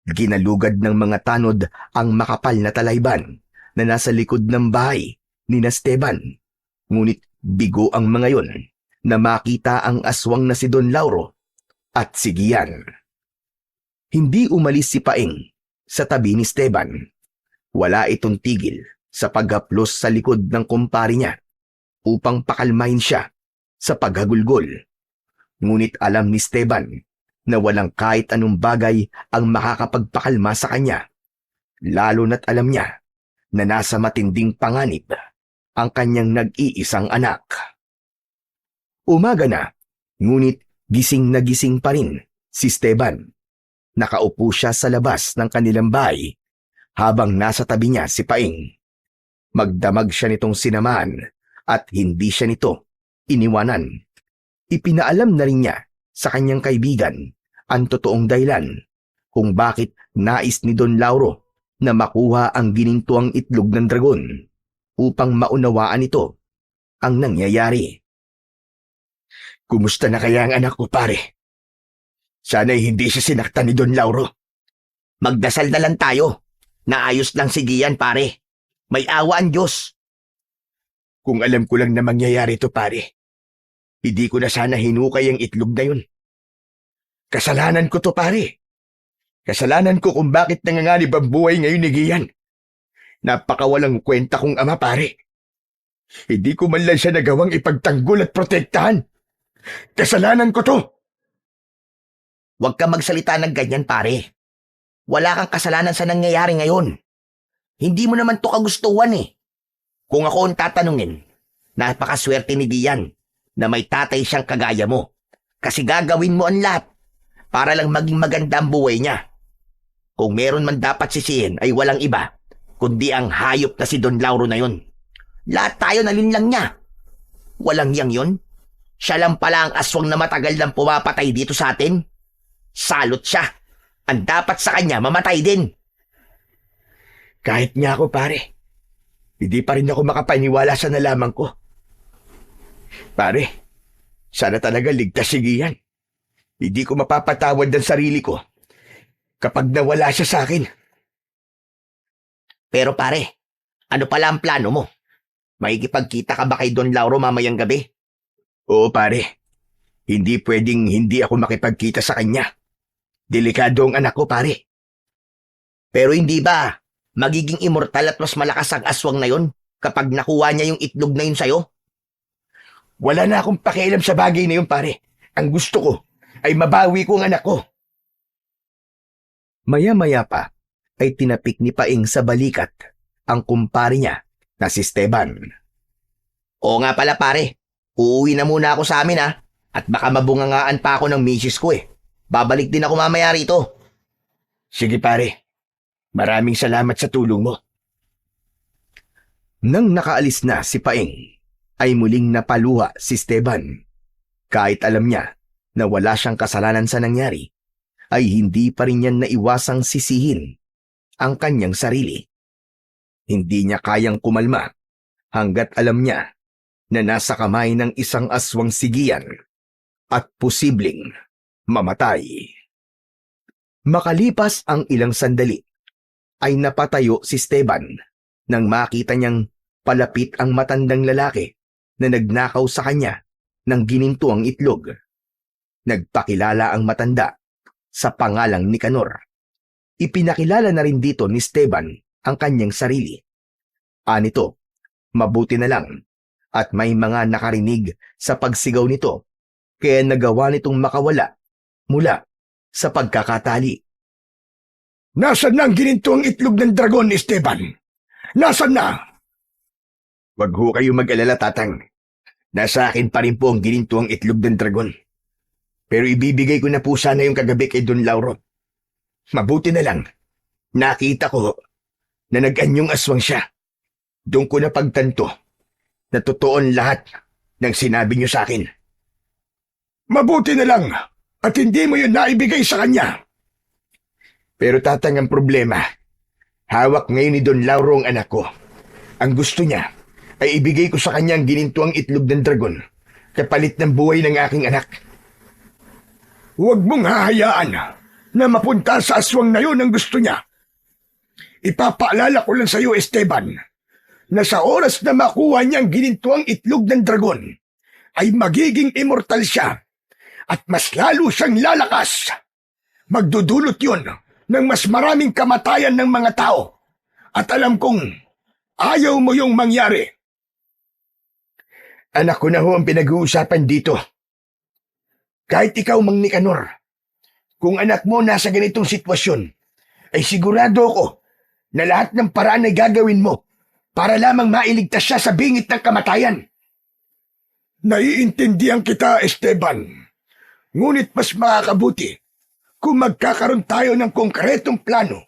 Ginalugad ng mga tanod ang makapal na talayban na nasa likod ng bahay ni Esteban. Ngunit bigo ang mga yon na makita ang aswang na si Don Lauro at si Gian. Hindi umalis si Paeng sa tabi ni Esteban. Wala itong tigil sa paghaplos sa likod ng kumpari niya upang pakalmahin siya sa paghagulgol. Ngunit alam ni Esteban na walang kahit anong bagay ang makakapagpakalma sa kanya, lalo na't alam niya na nasa matinding panganib ang kanyang nag-iisang anak. Umaga na, ngunit gising na gising pa rin si Esteban. Nakaupo siya sa labas ng kanilang bahay habang nasa tabi niya si Paeng. Magdamag siya nitong sinamahan at hindi siya nito iniwanan. Ipinaalam na rin niya sa kanyang kaibigan ang totoong dahilan kung bakit nais ni Don Lauro na makuha ang ginintuang itlog ng dragon upang maunawaan ito ang nangyayari. Kumusta na kaya ang anak ko, pare? Sana'y hindi siya sinaktan ni Don Lauro. Magdasal na lang tayo. Naayos lang si Gian, pare. May awa ang Diyos. Kung alam ko lang na mangyayari ito, pare, hindi ko na sana hinukay ang itlog na yun. Kasalanan ko to, pare. Kasalanan ko kung bakit nanganganib ang buhay ngayon ni Gian. Napakawalang kwenta kong ama, pare. Hindi ko man lang siya nagawang ipagtanggol at protektahan. Kasalanan ko to. Huwag ka magsalita ng ganyan, pare. Wala kang kasalanan sa nangyayari ngayon. Hindi mo naman to kagustuhan eh. Kung ako ang tatanungin, napakaswerte ni Gian na may tatay siyang kagaya mo. Kasi gagawin mo ang lahat para lang maging maganda ang buhay niya. Kung meron man dapat sisihin ay walang iba, kundi ang hayop na si Don Lauro na yun. Lahat tayo nalinlang niya. Walang yang yun. Siya lang pala ang aswang na matagal nang pumapatay dito sa atin. Salot siya. Ang dapat sa kanya mamatay din. Kahit nga ako, pare, hindi pa rin ako makapaniwala sa nalaman ko. Pare, sana talaga ligtas si Gian. Hindi ko mapapatawad ang sarili ko kapag nawala siya sa akin. Pero pare, ano pala ang plano mo? Makikipagkita ka ba kay Don Lauro mamayang gabi? Oo, pare. Hindi pwedeng hindi ako makipagkita sa kanya. Delikado ang anak ko, pare. Pero hindi ba magiging immortal at mas malakas ang aswang na yon kapag nakuha niya yung itlog na yun sa'yo? Wala na akong pakialam sa bagay na yun, pare. Ang gusto ko ay mabawi ko ang anak ko. Maya-maya pa ay tinapik ni Paeng sa balikat ang kumpare niya na si Esteban. Oo nga pala pare, uuwi na muna ako sa amin ha, at baka mabungangaan pa ako ng misis ko eh. Babalik din ako mamaya rito. Sige, pare. Maraming salamat sa tulong mo. Nang nakaalis na si Paeng, ay muling napaluha si Esteban. Kahit alam niya na wala siyang kasalanan sa nangyari, ay hindi pa rin niya naiwasang sisihin ang kanyang sarili. Hindi niya kayang kumalma hanggat alam niya na nasa kamay ng isang aswang sigian at posibleng mamatay. Makalipas ang ilang sandali, ay napatayo si Esteban nang makita niyang palapit ang matandang lalaki na nagnakaw sa kanya ng ginintuang itlog. Nagpakilala ang matanda sa pangalang Nicanor. Ipinakilala na rin dito ni Esteban ang kanyang sarili. Anito, mabuti na lang at may mga nakarinig sa pagsigaw nito kaya nagawa nitong makawala mula sa pagkakatali. Nasaan na ang ginintuang itlog ng dragon, Esteban? Nasaan na? Wag ho kayo mag-alala, tatang. Nasa akin pa rin po ang ginintuang itlog ng dragon. Pero ibibigay ko na po sana yung kagabi kay Don Lauro. Mabuti na lang. Nakita ko na nag-anyong aswang siya. Doon ko na pagtanto na totoo lahat ng sinabi niyo sa akin. Mabuti na lang at hindi mo yun naibigay sa kanya. Pero tatang, ang problema, hawak ngayon ni Don Lauro ang anak ko. Ang gusto niya ay ibigay ko sa kanya ang ginintuang itlog ng dragon kapalit ng buhay ng aking anak. Huwag mong hahayaan na mapunta sa aswang na yun ang gusto niya. Ipapaalala ko lang sa iyo, Esteban, na sa oras na makuha niyang ginintuang itlog ng dragon, ay magiging immortal siya at mas lalo siyang lalakas. Magdudulot yun ng mas maraming kamatayan ng mga tao. At alam kong ayaw mo yung mangyari. Anak ko na ho ang pinag-uusapan dito. Kahit ikaw, Mang Nicanor, kung anak mo nasa ganitong sitwasyon, ay sigurado ko na lahat ng paraan ay gagawin mo para lamang mailigtas siya sa bingit ng kamatayan. Naiintindihan kita, Esteban. Ngunit mas makakabuti kung magkakaroon tayo ng konkretong plano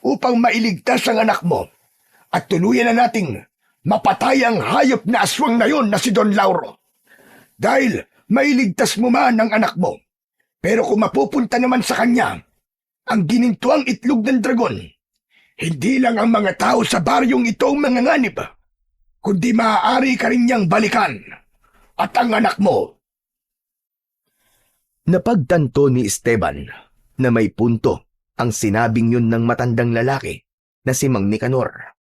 upang mailigtas ang anak mo at tuluyan na nating mapatay ang hayop na aswang na yon na si Don Lauro. Dahil mailigtas mo man ang anak mo, pero kung mapupunta naman sa kanya ang ginintuang itlog ng dragon, hindi lang ang mga tao sa baryong ito ang manganganib, kundi maaari ka rin niyang balikan at ang anak mo. Napagtanto ni Esteban na may punto ang sinabing yun ng matandang lalaki na si Mang Nicanor.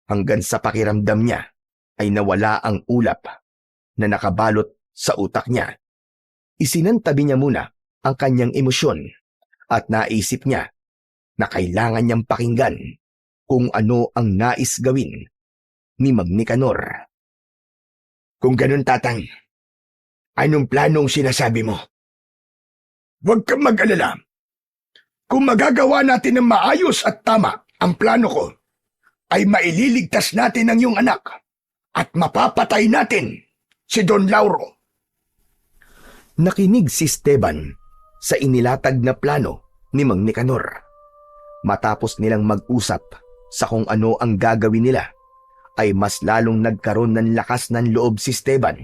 Hanggang sa pakiramdam niya ay nawala ang ulap na nakabalot sa utak niya. Isinantabi niya muna ang kanyang emosyon at naisip niya na kailangan niyang pakinggan kung ano ang nais gawin ni Mang Nicanor. Kung ganun, Tatang, anong planong sinasabi mo? Huwag kang mag-alala. Kung magagawa natin ng maayos at tama ang plano ko, ay maililigtas natin ang iyong anak at mapapatay natin si Don Lauro. Nakinig si Esteban sa inilatag na plano ni Mang Nicanor. Matapos nilang mag-usap sa kung ano ang gagawin nila, ay mas lalong nagkaroon ng lakas ng loob si Esteban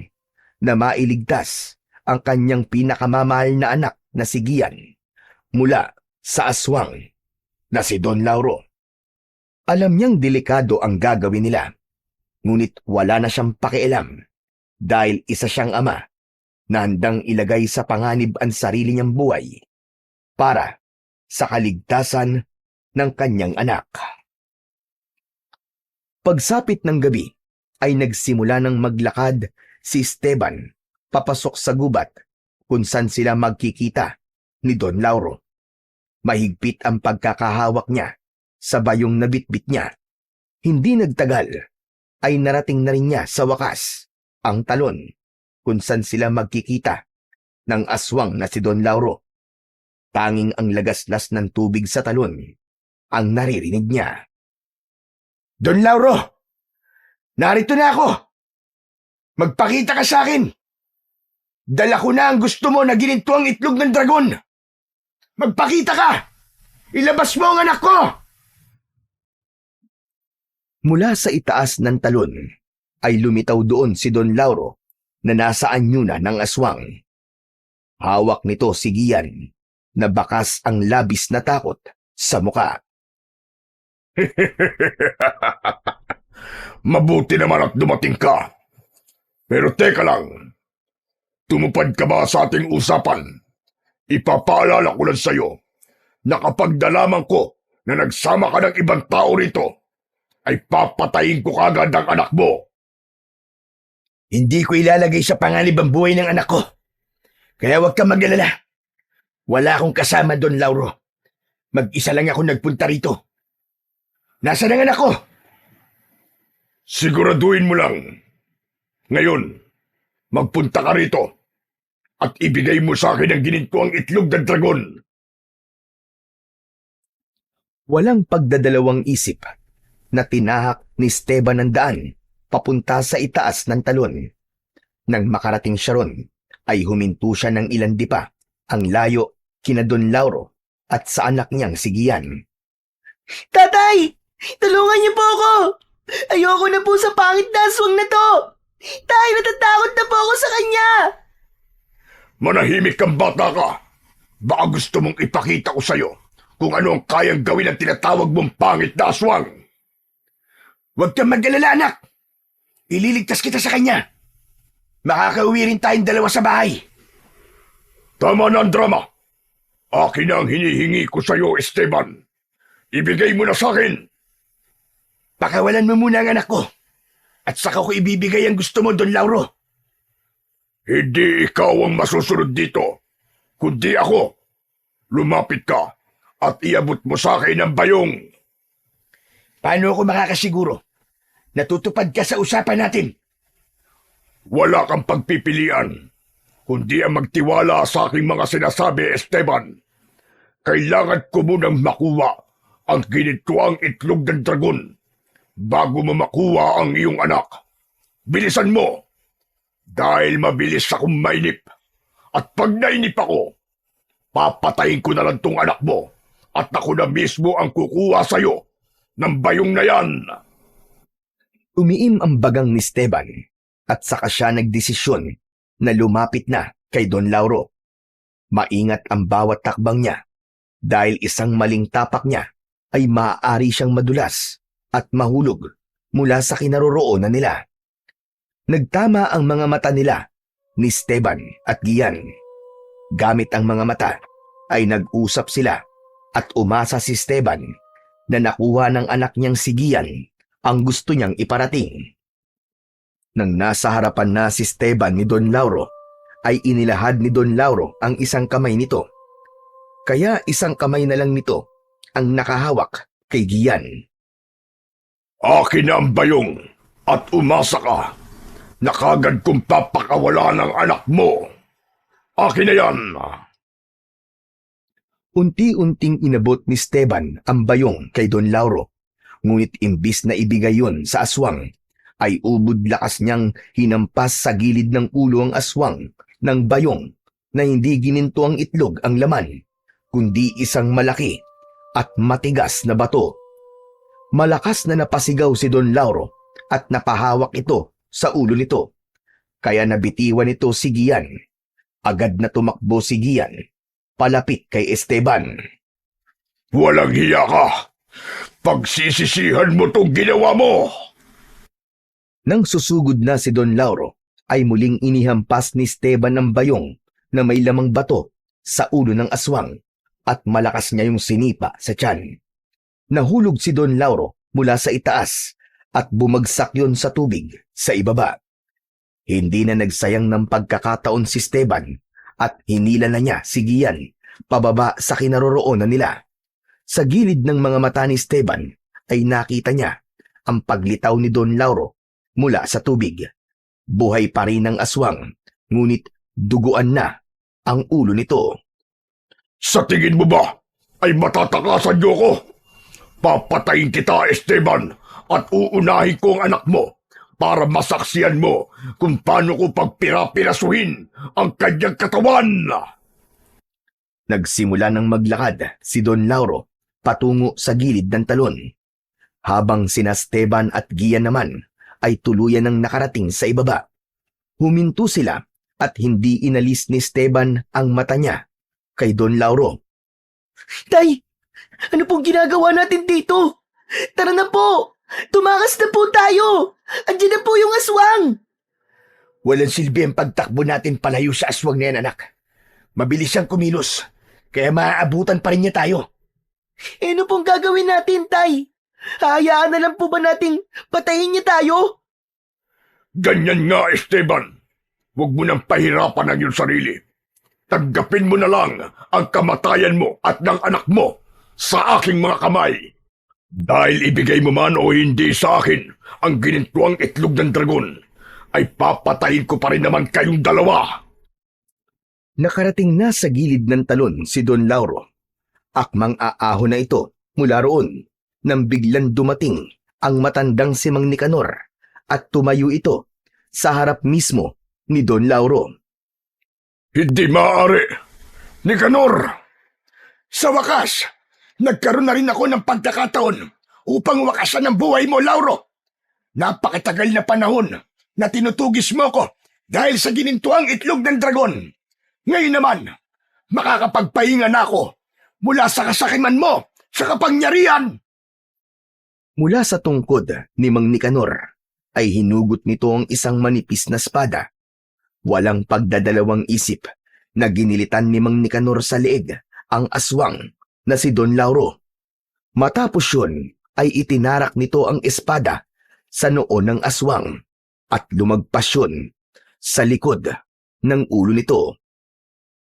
na mailigtas ang kanyang pinakamamahal na anak na si Gian mula sa aswang na si Don Lauro. Alam niyang delikado ang gagawin nila, ngunit wala na siyang pakialam dahil isa siyang ama na handang ilagay sa panganib ang sarili niyang buhay para sa kaligtasan ng kanyang anak. Pagsapit ng gabi ay nagsimula ng maglakad si Esteban papasok sa gubat kung saan sila magkikita ni Don Lauro. Mahigpit ang pagkakahawak niya sa bayong nabitbit niya. Hindi nagtagal ay narating na rin niya sa wakas ang talon kung saan sila magkikita ng aswang na si Don Lauro. Tanging ang lagaslas ng tubig sa talon ang naririnig niya. Don Lauro, narito na ako. Magpakita ka sa akin. Dala ko na ang gusto mo na ginintuang itlog ng dragon. Magpakita ka! Ilabas mo ang anak ko! Mula sa itaas ng talon ay lumitaw doon si Don Lauro na nasa anyo na ng aswang. Hawak nito si Gian na bakas ang labis na takot sa muka. Mabuti naman at dumating ka. Pero teka lang, tumupad ka ba sa ating usapan? Ipapaalala ko lang sa'yo na kapag nalaman ko na nagsama ka ng ibang tao rito, ay papatayin ko kagad ang anak mo. Hindi ko ilalagay sa panganib ang buhay ng anak ko. Kaya huwag kang mag-alala. Wala akong kasama, Don Lauro. Mag-isa lang ako nagpunta rito. Nasaan ang anak ko? Siguraduhin mo lang. Ngayon, magpunta ka rito at ibigay mo sa akin ang ginintuang itlog ng dragon. Walang pagdadalawang isip na tinahak ni Esteban ang daan papunta sa itaas ng talon. Nang makarating siya ron, ay huminto siya ng ilan di pa ang layo kina Don Lauro at sa anak niyang si Gian. Tatay! Tulungan niyo po ako! Ayoko na po sa pangit na aswang na to! Tay, natatakot na po ako sa kanya! Manahimik kang bata ka. Baka gusto mong ipakita ko sa'yo kung ano ang kayang gawin ng tinatawag mong pangit na aswang. Huwag kang mag-alala, anak. Ililigtas kita sa kanya. makakauwi rin tayong dalawa sa bahay. Tama na ang drama. Akin na ang hinihingi ko sa iyo, Esteban. Ibigay mo na sa akin. Pakawalan mo muna ang anak ko. At saka ko ibibigay ang gusto mo, Don Lauro. Hindi ikaw ang masusunod dito, kundi ako. Lumapit ka at iabot mo sa akin ang bayong. Paano ako makakasiguro? Natutupad ka sa usapan natin. Wala kang pagpipilian, kundi ang magtiwala sa aking mga sinasabi, Esteban. Kailangan ko munang makuha ang ginituang itlog ng dragon bago mo makuha ang iyong anak. Bilisan mo, dahil mabilis akong mainip. At pag nainip ako, papatayin ko na lang tong anak mo at ako na mismo ang kukuha sa'yo ng bayong na yan. Umiim ang bagang ni Esteban at saka siya nagdesisyon na lumapit na kay Don Lauro. Maingat ang bawat takbang niya dahil isang maling tapak niya ay maaari siyang madulas at mahulog mula sa kinaroroonan nila. Nagtama ang mga mata nila ni Esteban at Gian. Gamit ang mga mata ay nag-usap sila at umasa si Esteban na nakuha ng anak niyang si Gian ang gusto niyang iparating. Nang nasa harapan na si Esteban ni Don Lauro, ay inilahad ni Don Lauro ang isang kamay nito. Kaya isang kamay na lang nito ang nakahawak kay Gian. Akin na ang bayong at umasa ka na kagad kong papakawala ng anak mo. Akin na yan. Unti-unting inabot ni Esteban ang bayong kay Don Lauro. Ngunit imbis na ibigay yun sa aswang, ay ubod lakas niyang hinampas sa gilid ng ulo ang aswang ng bayong na hindi gininto ang itlog ang laman, kundi isang malaki at matigas na bato. Malakas na napasigaw si Don Lauro at napahawak ito sa ulo nito. Kaya nabitiwan nito si Gian. Agad na tumakbo si Gian palapit kay Esteban. Walang hiya ka. Pagsisisihan mo itong ginawa mo. Nang susugod na si Don Lauro, ay muling inihampas ni Esteban ang bayong na may lamang bato sa ulo ng aswang at malakas niya yung sinipa sa tiyan. Nahulog si Don Lauro mula sa itaas at bumagsak yon sa tubig sa ibaba. Hindi na nagsayang ng pagkakataon si Esteban at hinila na niya si Gian pababa sa kinaroroonan nila. Sa gilid ng mga mata ni Esteban ay nakita niya ang paglitaw ni Don Lauro mula sa tubig. Buhay pa rin ang aswang, ngunit duguan na ang ulo nito. Sa tingin mo ba ay matatakasan niyo ko? Papatayin kita, Esteban, at uunahin ko ang anak mo para masaksiyan mo kung paano ko pagpirapirasuhin ang kanyang katawan. Nagsimula ng maglakad si Don Lauro patungo sa gilid ng talon, habang sina Esteban at Gian naman ay tuluyan ng nakarating sa ibaba. Huminto sila at hindi inalis ni Esteban ang mata niya kay Don Lauro. Tay, ano pong ginagawa natin dito? Tara na po! Tumakas na po tayo! Andiyan na po yung aswang! Walang silbi ang pagtakbo natin palayo sa aswang na yan, anak. Mabilis siyang kumilos, kaya maaabutan pa rin niya tayo. Ano pong gagawin natin, Tay? Hayaan na lang po ba nating patayin niya tayo? Ganyan nga, Esteban. Huwag mo nang pahirapan ang iyong sarili. Tanggapin mo na lang ang kamatayan mo at ng anak mo sa aking mga kamay. Dahil ibigay mo man o hindi sa akin ang ginintuang itlog ng dragon, ay papatayin ko pa rin naman kayong dalawa. Nakarating na sa gilid ng talon si Don Lauro. Akmang aahon na ito mula roon nang biglang dumating ang matandang si Mang Nicanor at tumayo ito sa harap mismo ni Don Lauro. Hindi maaari. Nicanor! Sa wakas, nagkaroon na rin ako ng pagkakataon upang wakasan ang buhay mo, Lauro. Napakatagal na panahon na tinutugis mo ko dahil sa ginintuang itlog ng dragon. Ngayon naman, makakapagpahinga na ako mula sa kasakiman mo sa kapangyarihan. Mula sa tungkod ni Mang Nicanor ay hinugot nito ang isang manipis na espada Walang pagdadalawang isip na ginilitan ni Mang Nicanor sa leeg ang aswang na si Don Lauro. Matapos yun ay itinarak nito ang espada sa noo ng aswang at lumagpas yun sa likod ng ulo nito.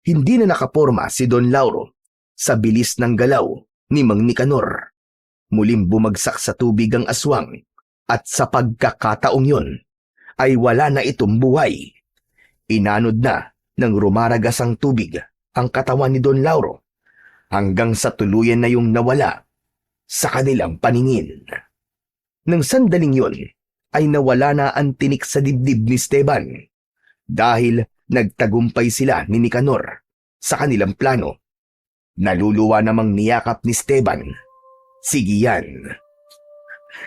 Hindi na nakaporma si Don Lauro sa bilis ng galaw ni Mang Nicanor. Muling bumagsak sa tubig ang aswang at sa pagkakataong yun ay wala na itong buhay. Inanod na ng rumaragas ang tubig ang katawan ni Don Lauro hanggang sa tuluyan na yung nawala sa kanilang paningin. Nang sandaling yun ay nawala na ang tinik sa dibdib ni Esteban dahil nagtagumpay sila ni Nicanor sa kanilang plano. Naluluwa namang niyakap ni Esteban si Gian.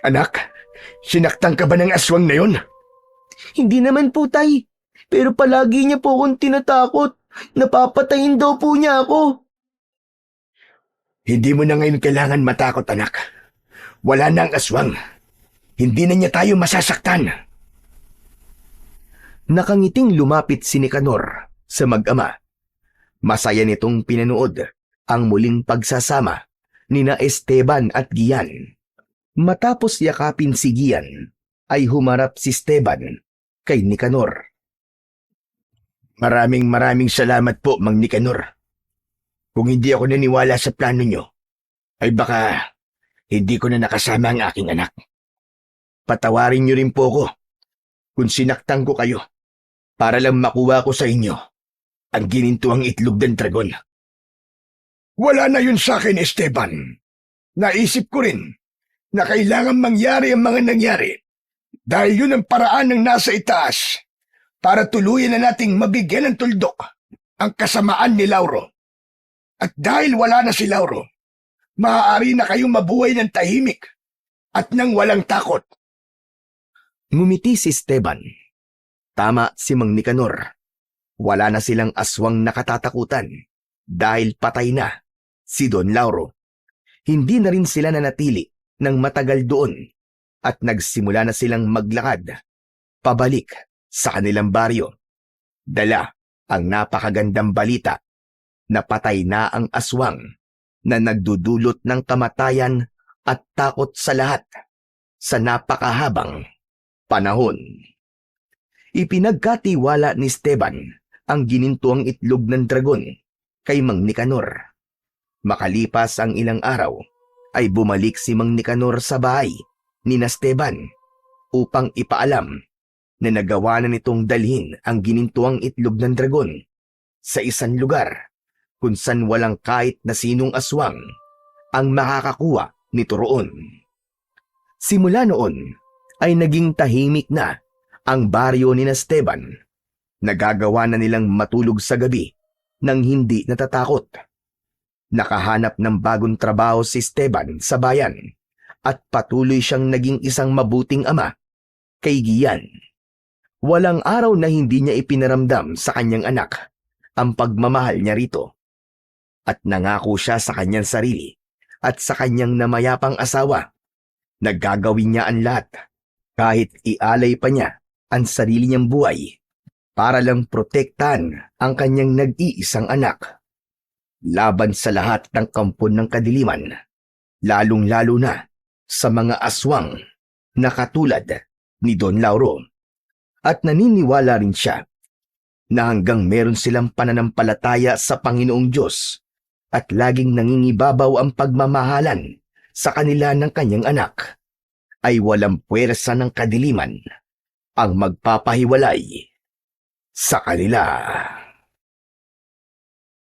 Anak, sinaktan ka ba ng aswang na yun? Hindi naman po, tay. Pero palagi niya po akong tinatakot. Napapatayin daw po niya ako. Hindi mo na ngayon kailangan matakot, anak. Wala na ang aswang. Hindi na niya tayo masasaktan. Nakangiting lumapit si Nicanor sa mag-ama. Masaya nitong pinanood ang muling pagsasama nina Esteban at Gian. Matapos yakapin si Gian, ay humarap si Esteban kay Nicanor. Maraming salamat po, Mang Nicanor. Kung hindi ako naniwala sa plano nyo, ay baka hindi ko na nakasama ang aking anak. Patawarin nyo rin po ako kung sinaktan ko kayo para lang makuha ko sa inyo ang ginintuang itlog ng dragon. Wala na yun sa akin, Esteban. Naisip ko rin na kailangan mangyari ang mga nangyari dahil yun ang paraan ng nasa itaas para tuluyan na nating mabigyan ng tuldok ang kasamaan ni Lauro. At dahil wala na si Lauro, maaari na kayong mabuhay ng tahimik at nang walang takot. Ngumiti si Esteban. Tama si Mang Nicanor. Wala na silang aswang nakatatakutan dahil patay na si Don Lauro. Hindi na rin sila nanatili ng matagal doon at nagsimula na silang maglakad pabalik sa kanilang baryo. Dala ang napakagandang balita na patay na ang aswang na nagdudulot ng kamatayan at takot sa lahat sa napakahabang panahon. Ipinagkatiwala ni Esteban ang ginintuang itlog ng dragon kay Mang Nicanor. Makalipas ang ilang araw, ay bumalik si Mang Nicanor sa bahay ni Esteban upang ipaalam na nagawa na nitong dalhin ang ginintuang itlog ng dragon sa isang lugar kung saan walang kahit na sinong aswang ang makakakuha nito roon. Simula noon ay naging tahimik na ang baryo ni Esteban. Nagagawa na nilang matulog sa gabi nang hindi natatakot. Nakahanap ng bagong trabaho si Esteban sa bayan at patuloy siyang naging isang mabuting ama kay Gian. Walang araw na hindi niya ipinaramdam sa kanyang anak ang pagmamahal niya rito. At nangako siya sa kanyang sarili at sa kanyang namayapang asawa na gagawin niya ang lahat kahit ialay pa niya ang sarili niyang buhay para lang protektahan ang kanyang nag-iisang anak. Laban sa lahat ng kampon ng kadiliman, lalong-lalo na sa mga aswang na katulad ni Don Lauro. At naniniwala rin siya na hanggang meron silang pananampalataya sa Panginoong Diyos at laging nangingibabaw ang pagmamahalan sa kanila ng kanyang anak, ay walang puwersa ng kadiliman ang magpapahiwalay sa kanila.